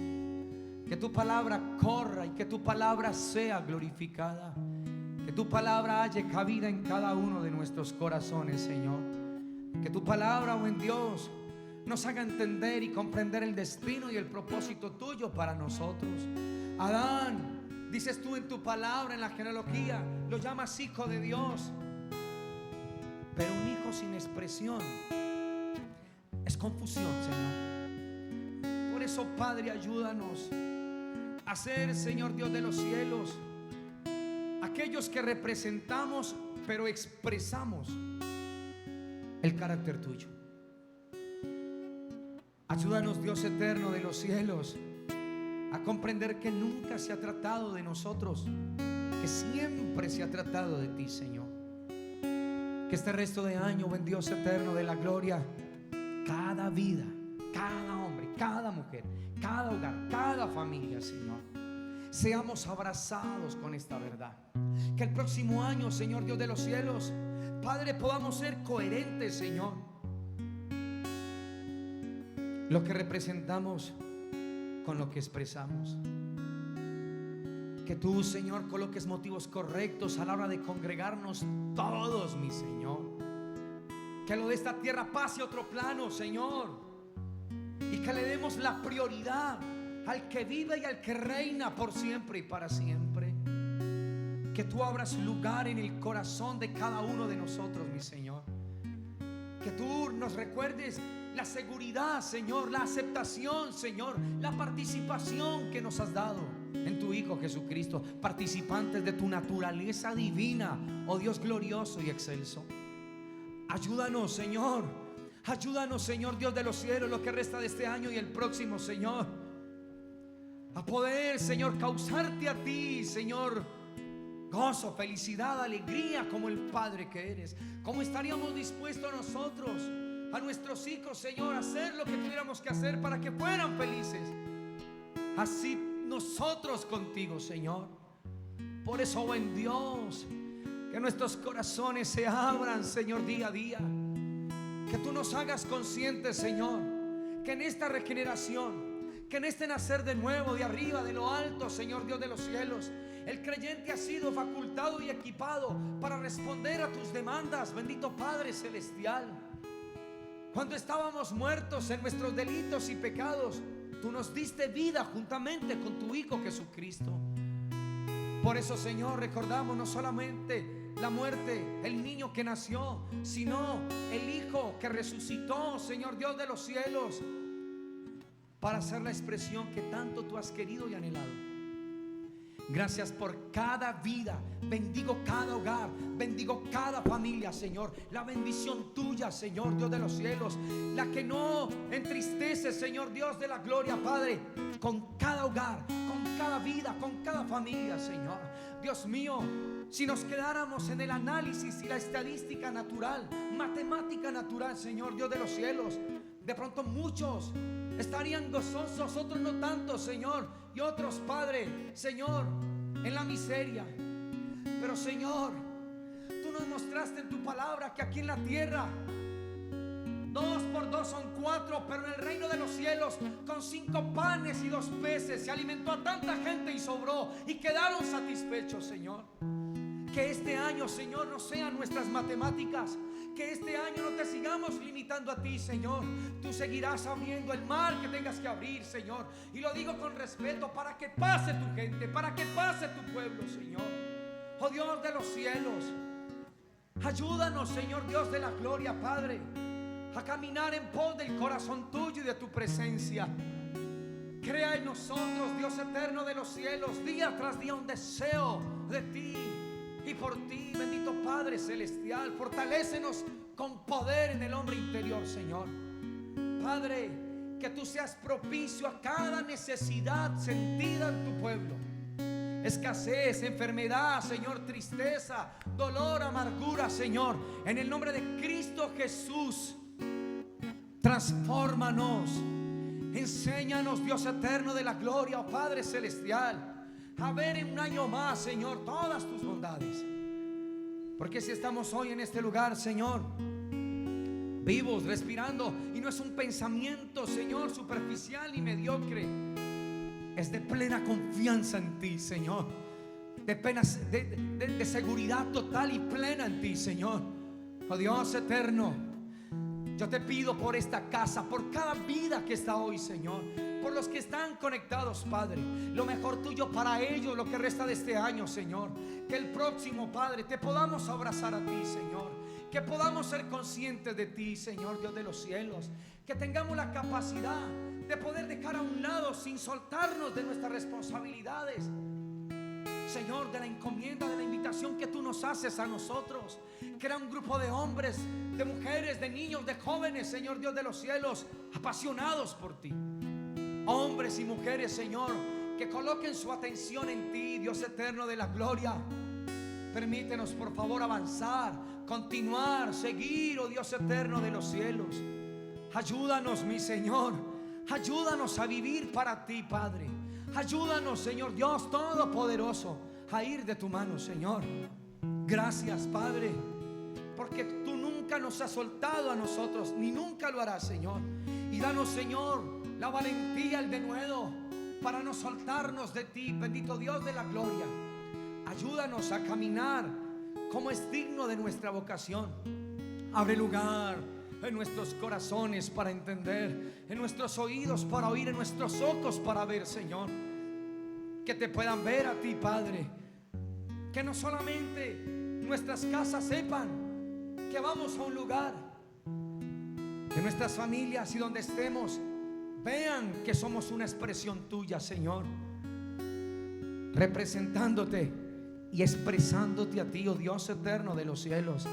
que tu palabra corra y que tu palabra sea glorificada, que tu palabra halle cabida en cada uno de nuestros corazones, Señor. Que tu palabra, buen Dios, nos haga entender y comprender el destino y el propósito tuyo para nosotros. Adán, dices tú en tu palabra, en la genealogía, lo llamas hijo de Dios, pero un hijo sin expresión es confusión, Señor. Por eso, Padre, ayúdanos a ser, Señor Dios de los cielos, aquellos que representamos pero expresamos el carácter tuyo. Ayúdanos, Dios eterno de los cielos, a comprender que nunca se ha tratado de nosotros, que siempre se ha tratado de ti, Señor. Que este resto de año, buen Dios eterno de la gloria, cada vida, cada hombre, cada mujer, cada hogar, cada familia, Señor, seamos abrazados con esta verdad. Que el próximo año, Señor Dios de los cielos, Padre, podamos ser coherentes, Señor. Lo que representamos con lo que expresamos. Que tú, Señor, coloques motivos correctos a la hora de congregarnos todos, mi Señor. Que lo de esta tierra pase a otro plano, Señor, y que le demos la prioridad al que vive y al que reina por siempre y para siempre. Que tú abras lugar en el corazón de cada uno de nosotros, mi Señor. Que tú nos recuerdes la seguridad, Señor, la aceptación, Señor, la participación que nos has dado en tu Hijo Jesucristo, participantes de tu naturaleza divina, oh Dios glorioso y excelso. Ayúdanos, Señor. Ayúdanos, Señor Dios de los cielos, lo que resta de este año y el próximo, Señor, a poder, Señor, causarte a ti, Señor, gozo, felicidad, alegría, como el Padre que eres. ¿Cómo estaríamos dispuestos nosotros, a nuestros hijos, Señor, a hacer lo que tuviéramos que hacer para que fueran felices? Así nosotros contigo, Señor. Por eso, buen Dios, que nuestros corazones se abran, Señor, día a día. Que tú nos hagas conscientes, Señor, que en esta regeneración, que en este nacer de nuevo, de arriba, de lo alto, Señor Dios de los cielos, el creyente ha sido facultado y equipado para responder a tus demandas, bendito Padre celestial. Cuando estábamos muertos en nuestros delitos y pecados, tú nos diste vida juntamente con tu Hijo Jesucristo. Por eso, Señor, recordamos no solamente la muerte, el niño que nació, sino el Hijo que resucitó, Señor Dios de los cielos, para ser la expresión que tanto tú has querido y anhelado. Gracias por cada vida. Bendigo cada hogar, bendigo cada familia, Señor. La bendición tuya, Señor Dios de los cielos, la que no entristece, Señor Dios de la gloria, Padre, con cada hogar, con cada vida, con cada familia, Señor. Dios mío, si nos quedáramos en el análisis y la estadística natural, matemática natural, Señor Dios de los cielos, de pronto muchos estarían gozosos, otros no tanto, Señor. Y otros, Padre, Señor, en la miseria. Pero, Señor, tú nos mostraste en tu palabra que aquí en la tierra 2 por 2 son 4, pero en el reino de los cielos con 5 panes y 2 peces se alimentó a tanta gente y sobró y quedaron satisfechos, Señor. Que este año, Señor, no sean nuestras matemáticas. Que este año no te sigamos limitando a ti, Señor. Tú seguirás abriendo el mar que tengas que abrir, Señor. Y lo digo con respeto, para que pase tu gente, para que pase tu pueblo, Señor. Oh Dios de los cielos, ayúdanos, Señor Dios de la gloria, Padre, a caminar en pos del corazón tuyo y de tu presencia. Crea en nosotros, Dios eterno de los cielos, día tras día un deseo de ti y por ti, bendito Padre celestial. Fortalécenos con poder en el hombre interior, Señor. Padre, que tú seas propicio a cada necesidad sentida en tu pueblo. Escasez, enfermedad, Señor, tristeza, dolor, amargura, Señor. En el nombre de Cristo Jesús, transfórmanos. Enséñanos, Dios eterno de la gloria, oh Padre celestial, a ver en un año más, Señor, todas tus bondades. Porque si estamos hoy en este lugar, Señor, vivos, respirando, y no es un pensamiento, Señor, superficial y mediocre, es de plena confianza en ti, Señor, de seguridad total y plena en ti, Señor. Oh Dios eterno, yo te pido por esta casa, por cada vida que está hoy, Señor, por los que están conectados, Padre, lo mejor tuyo para ellos, lo que resta de este año, Señor. Que el próximo, Padre, te podamos abrazar a ti, Señor. Que podamos ser conscientes de ti, Señor Dios de los cielos. Que tengamos la capacidad de poder dejar a un lado, sin soltarnos de nuestras responsabilidades, Señor, de la encomienda, de la invitación que tú nos haces a nosotros. Que era un grupo de hombres, de mujeres, de niños, de jóvenes, Señor Dios de los cielos, apasionados por ti. Hombres y mujeres, Señor, que coloquen su atención en ti, Dios eterno de la gloria. Permítenos, por favor, avanzar, continuar, seguir, oh Dios eterno de los cielos. Ayúdanos, mi Señor. Ayúdanos a vivir para ti, Padre. Ayúdanos, Señor Dios Todopoderoso, a ir de tu mano, Señor. Gracias, Padre, porque tú nunca nos has soltado a nosotros, ni nunca lo harás, Señor. Y danos, Señor, la valentía, el denuedo para no soltarnos de ti, bendito Dios de la gloria. Ayúdanos a caminar como es digno de nuestra vocación. Abre lugar en nuestros corazones para entender, en nuestros oídos para oír, en nuestros ojos para ver, Señor. Que te puedan ver a ti, Padre. Que no solamente nuestras casas sepan que vamos a un lugar, que nuestras familias y donde estemos vean que somos una expresión tuya, Señor, representándote y expresándote a ti, oh Dios eterno de los cielos.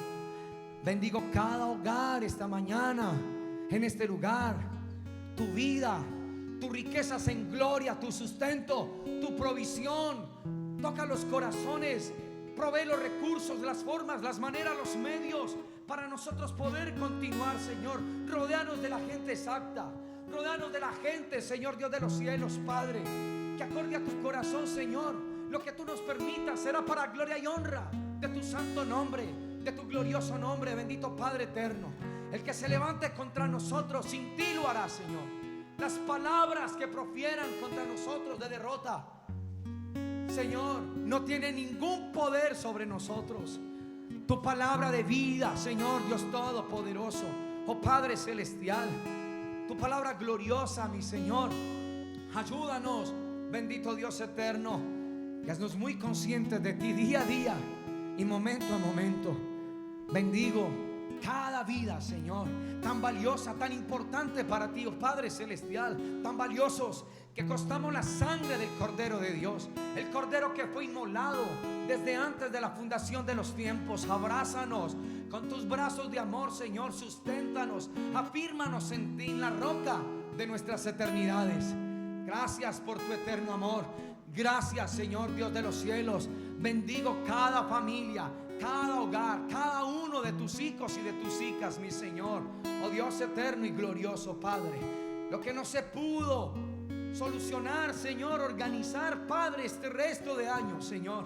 Bendigo cada hogar esta mañana en este lugar. Tu vida, tus riquezas en gloria, tu sustento, tu provisión. Toca los corazones, provee los recursos, las formas, las maneras, los medios para nosotros poder continuar, Señor. Rodéanos de la gente exacta. Rodéanos de la gente, Señor Dios de los cielos, Padre, que acorde a tu corazón, Señor, lo que tú nos permitas será para gloria y honra de tu santo nombre, de tu glorioso nombre, bendito Padre eterno. El que se levante contra nosotros, sin ti lo hará, Señor. Las palabras que profieran contra nosotros de derrota, Señor, no tiene ningún poder sobre nosotros. Tu palabra de vida, Señor Dios Todopoderoso, oh Padre celestial, tu palabra gloriosa, mi Señor. Ayúdanos, bendito Dios eterno, y haznos muy conscientes de ti día a día y momento a momento. Bendigo cada vida, Señor, tan valiosa, tan importante para ti, oh Padre Celestial, tan valiosos que costamos la sangre del Cordero de Dios, el Cordero que fue inmolado desde antes de la fundación de los tiempos. Abrázanos con tus brazos de amor, Señor, susténtanos, afírmanos en ti, en la roca de nuestras eternidades. Gracias por tu eterno amor. Gracias, Señor Dios de los cielos. Bendigo cada familia, cada hogar, cada uno de tus hijos y de tus hijas, mi Señor. Oh Dios eterno y glorioso, Padre, lo que no se pudo solucionar, Señor, organizar, Padre, este resto de años, Señor,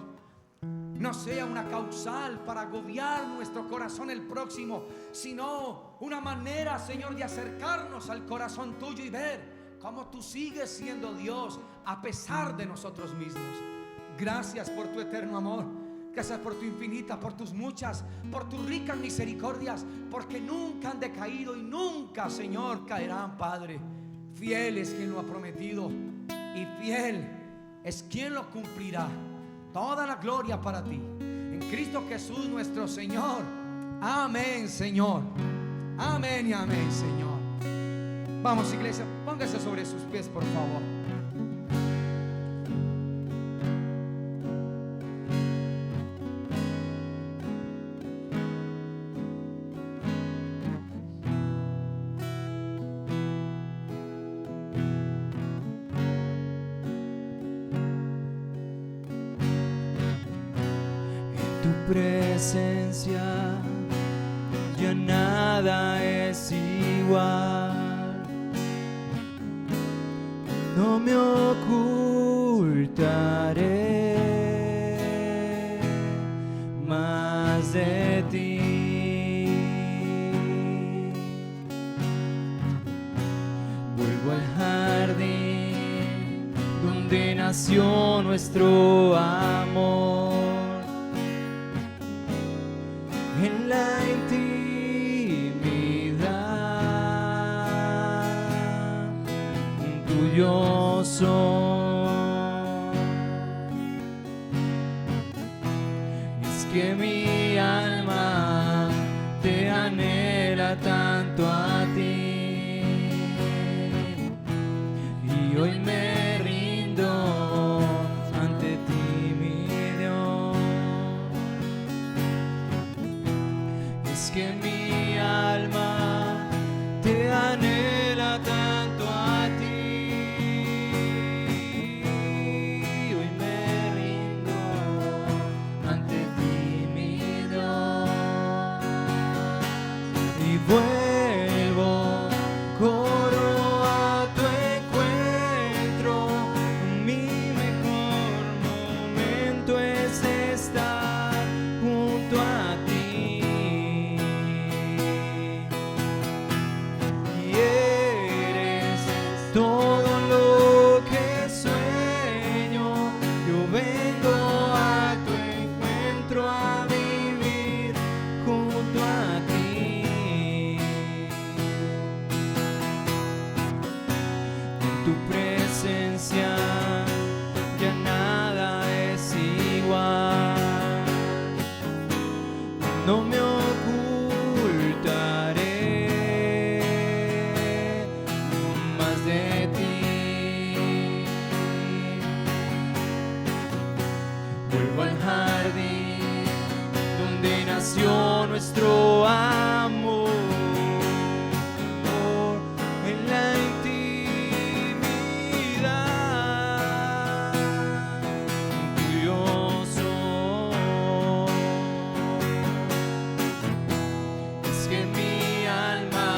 no sea una causal para agobiar nuestro corazón el próximo, sino una manera, Señor, de acercarnos al corazón tuyo y ver cómo tú sigues siendo Dios a pesar de nosotros mismos. Gracias por tu eterno amor. Gracias por tu infinita, por tus muchas, por tus ricas misericordias, porque nunca han decaído y nunca, Señor, caerán, Padre. Fiel es quien lo ha prometido y fiel es quien lo cumplirá. Toda la gloria para ti, en Cristo Jesús nuestro Señor. Amén, Señor. Amén y amén, Señor. Vamos, iglesia, póngase sobre sus pies, por favor. Presencia, ya nada es igual. No me ocultaré más de ti. Vuelvo al jardín donde nació nuestro amor. En la intimidad tuyo soy. Es que mi alma te anhela tanto a ti y hoy me rindo ante ti, mi Dios. Es que mi alma te anhela tanto a ti, hoy me rindo ante ti, mi Dios, y vuelvo, corro a tu encuentro. Mi mejor momento es estar junto a ti. Todo lo que sueño, yo vengo a tu encuentro a vivir junto a ti. En tu presencia ya nada es igual. No me nuestro amor en la intimidad tuyo soy. Es que mi alma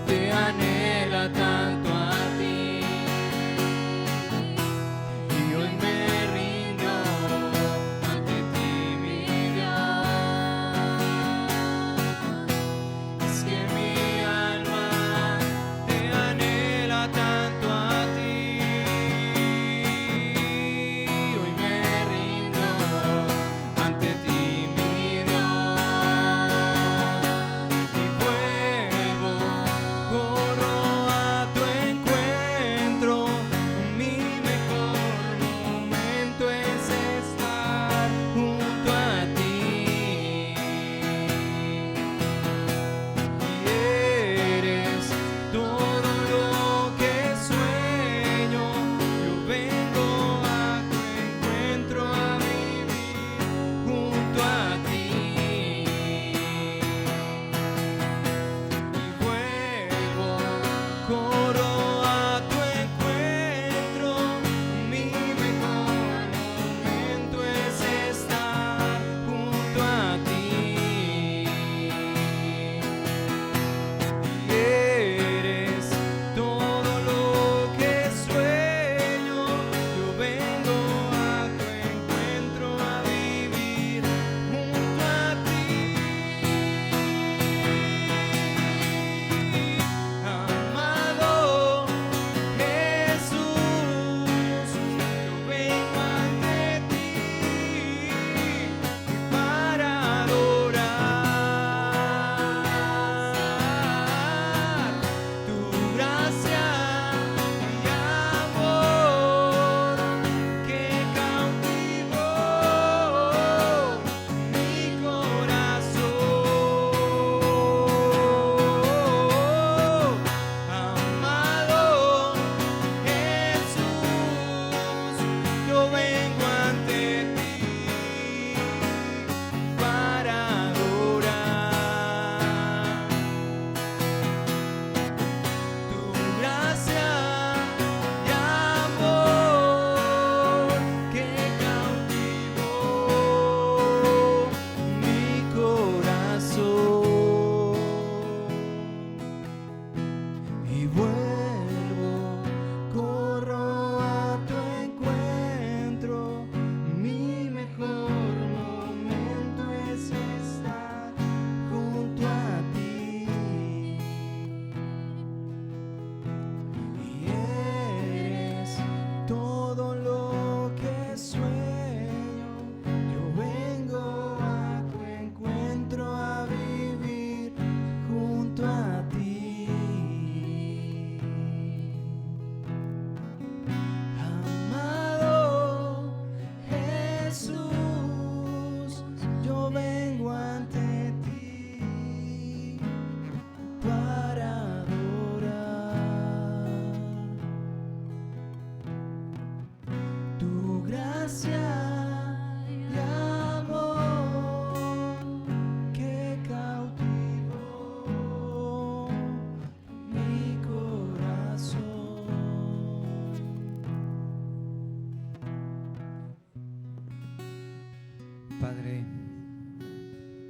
te anhela tanto a ti y hoy me rindo ante ti, mi Dios.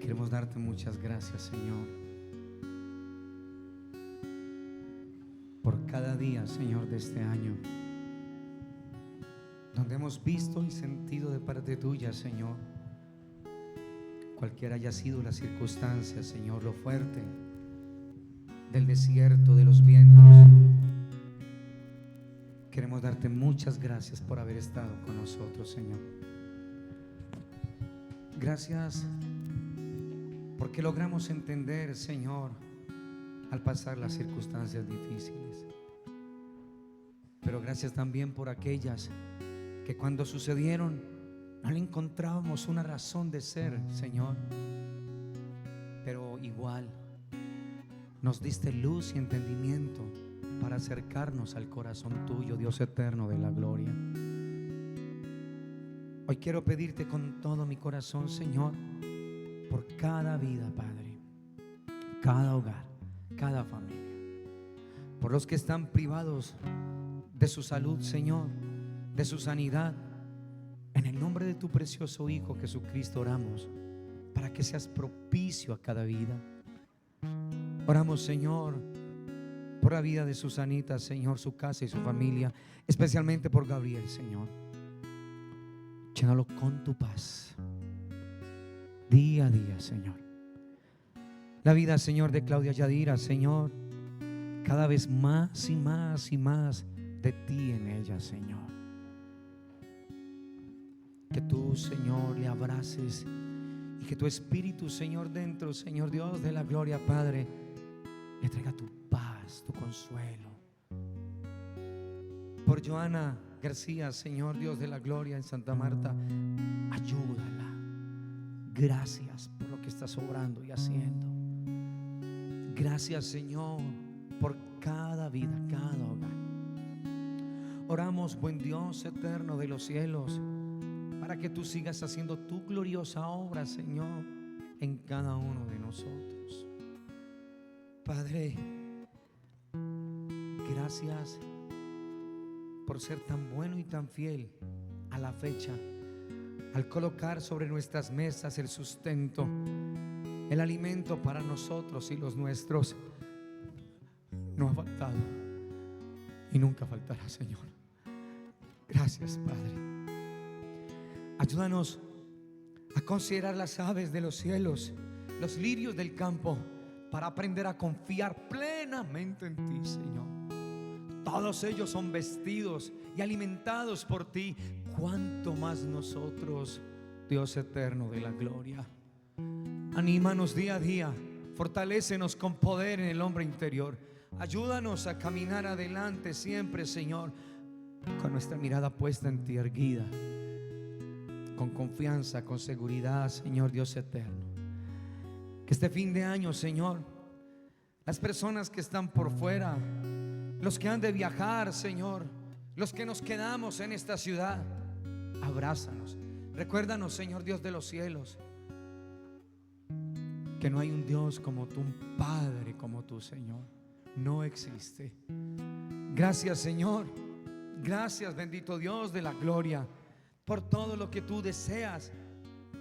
Queremos darte muchas gracias, Señor, por cada día, Señor, de este año, donde hemos visto y sentido de parte tuya, Señor, cualquiera haya sido la circunstancia, Señor, lo fuerte del desierto, de los vientos. Queremos darte muchas gracias por haber estado con nosotros, Señor. Gracias porque logramos entender, Señor, al pasar las circunstancias difíciles. Pero gracias también por aquellas que cuando sucedieron no le encontrábamos una razón de ser, Señor. Pero igual nos diste luz y entendimiento para acercarnos al corazón tuyo, Dios eterno de la gloria. Hoy quiero pedirte con todo mi corazón, Señor, por cada vida, Padre, cada hogar, cada familia, por los que están privados de su salud, Señor, de su sanidad. En el nombre de tu precioso Hijo Jesucristo oramos para que seas propicio a cada vida. Oramos, Señor, por la vida de Susanita, Señor, su casa y su familia, especialmente por Gabriel, Señor. Llénalo con tu paz día a día, Señor. La vida, Señor, de Claudia Yadira, Señor, cada vez más y más y más de ti en ella, Señor. Que tú, Señor, le abraces y que tu Espíritu, Señor, dentro, Señor Dios de la gloria, Padre, le traiga tu paz, tu consuelo. Por Joana García, Señor Dios de la gloria, en Santa Marta, ayúdala. Gracias por lo que estás obrando y haciendo. Gracias, Señor, por cada vida, cada hogar. Oramos, buen Dios eterno de los cielos, para que tú sigas haciendo tu gloriosa obra, Señor, en cada uno de nosotros. Padre, gracias por ser tan bueno y tan fiel a la fecha, al colocar sobre nuestras mesas el sustento, el alimento para nosotros y los nuestros. No ha faltado y nunca faltará, Señor. Gracias, Padre. Ayúdanos a considerar las aves de los cielos, los lirios del campo, para aprender a confiar plenamente en ti, Señor. Todos ellos son vestidos y alimentados por ti. Cuánto más nosotros, Dios eterno de la gloria. Anímanos día a día, fortalécenos con poder en el hombre interior. Ayúdanos a caminar adelante siempre, Señor, con nuestra mirada puesta en ti, erguida, con confianza, con seguridad, Señor Dios eterno. Que este fin de año, Señor, las personas que están por fuera, los que han de viajar, Señor, los que nos quedamos en esta ciudad, abrázanos. Recuérdanos, Señor Dios de los cielos, que no hay un Dios como tú, un Padre como tú, Señor. No existe. Gracias, Señor. Gracias, bendito Dios de la gloria, por todo lo que tú deseas.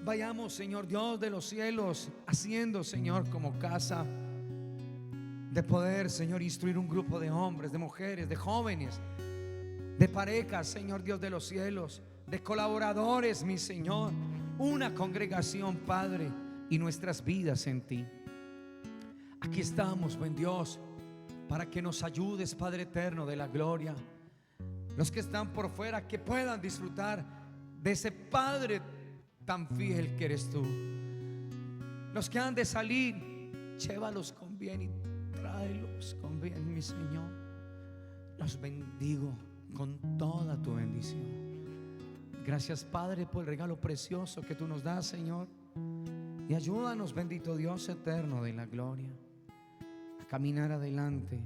Vayamos, Señor Dios de los cielos, haciendo, Señor, como casa, de poder, Señor, instruir un grupo de hombres, de mujeres, de jóvenes, de parejas, Señor Dios de los cielos, de colaboradores, mi Señor, una congregación, Padre, y nuestras vidas en ti. Aquí estamos, buen Dios, para que nos ayudes, Padre eterno de la gloria. Los que están por fuera, que puedan disfrutar de ese Padre tan fiel que eres tú. Los que han de salir, llévalos con bien y tráelos con bien, mi Señor. Los bendigo con toda tu bendición. Gracias, Padre, por el regalo precioso que tú nos das, Señor. Y ayúdanos, bendito Dios eterno de la gloria, a caminar adelante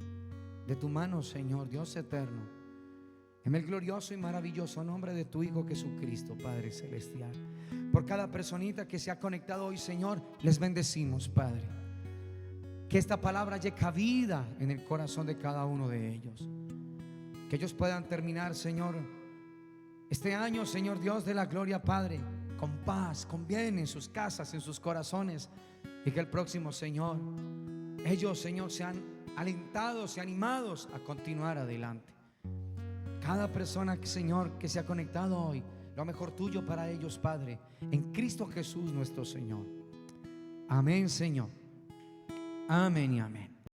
de tu mano, Señor Dios eterno, en el glorioso y maravilloso nombre de tu Hijo Jesucristo, Padre celestial. Por cada personita que se ha conectado hoy, Señor, les bendecimos, Padre. Que esta palabra llegue cabida en el corazón de cada uno de ellos. Que ellos puedan terminar, Señor, este año, Señor Dios de la gloria, Padre, con paz, con bien en sus casas, en sus corazones. Y que el próximo, Señor, ellos, Señor, sean alentados y animados a continuar adelante. Cada persona, Señor, que se ha conectado hoy, lo mejor tuyo para ellos, Padre, en Cristo Jesús nuestro Señor. Amén, Señor. Amén y amén.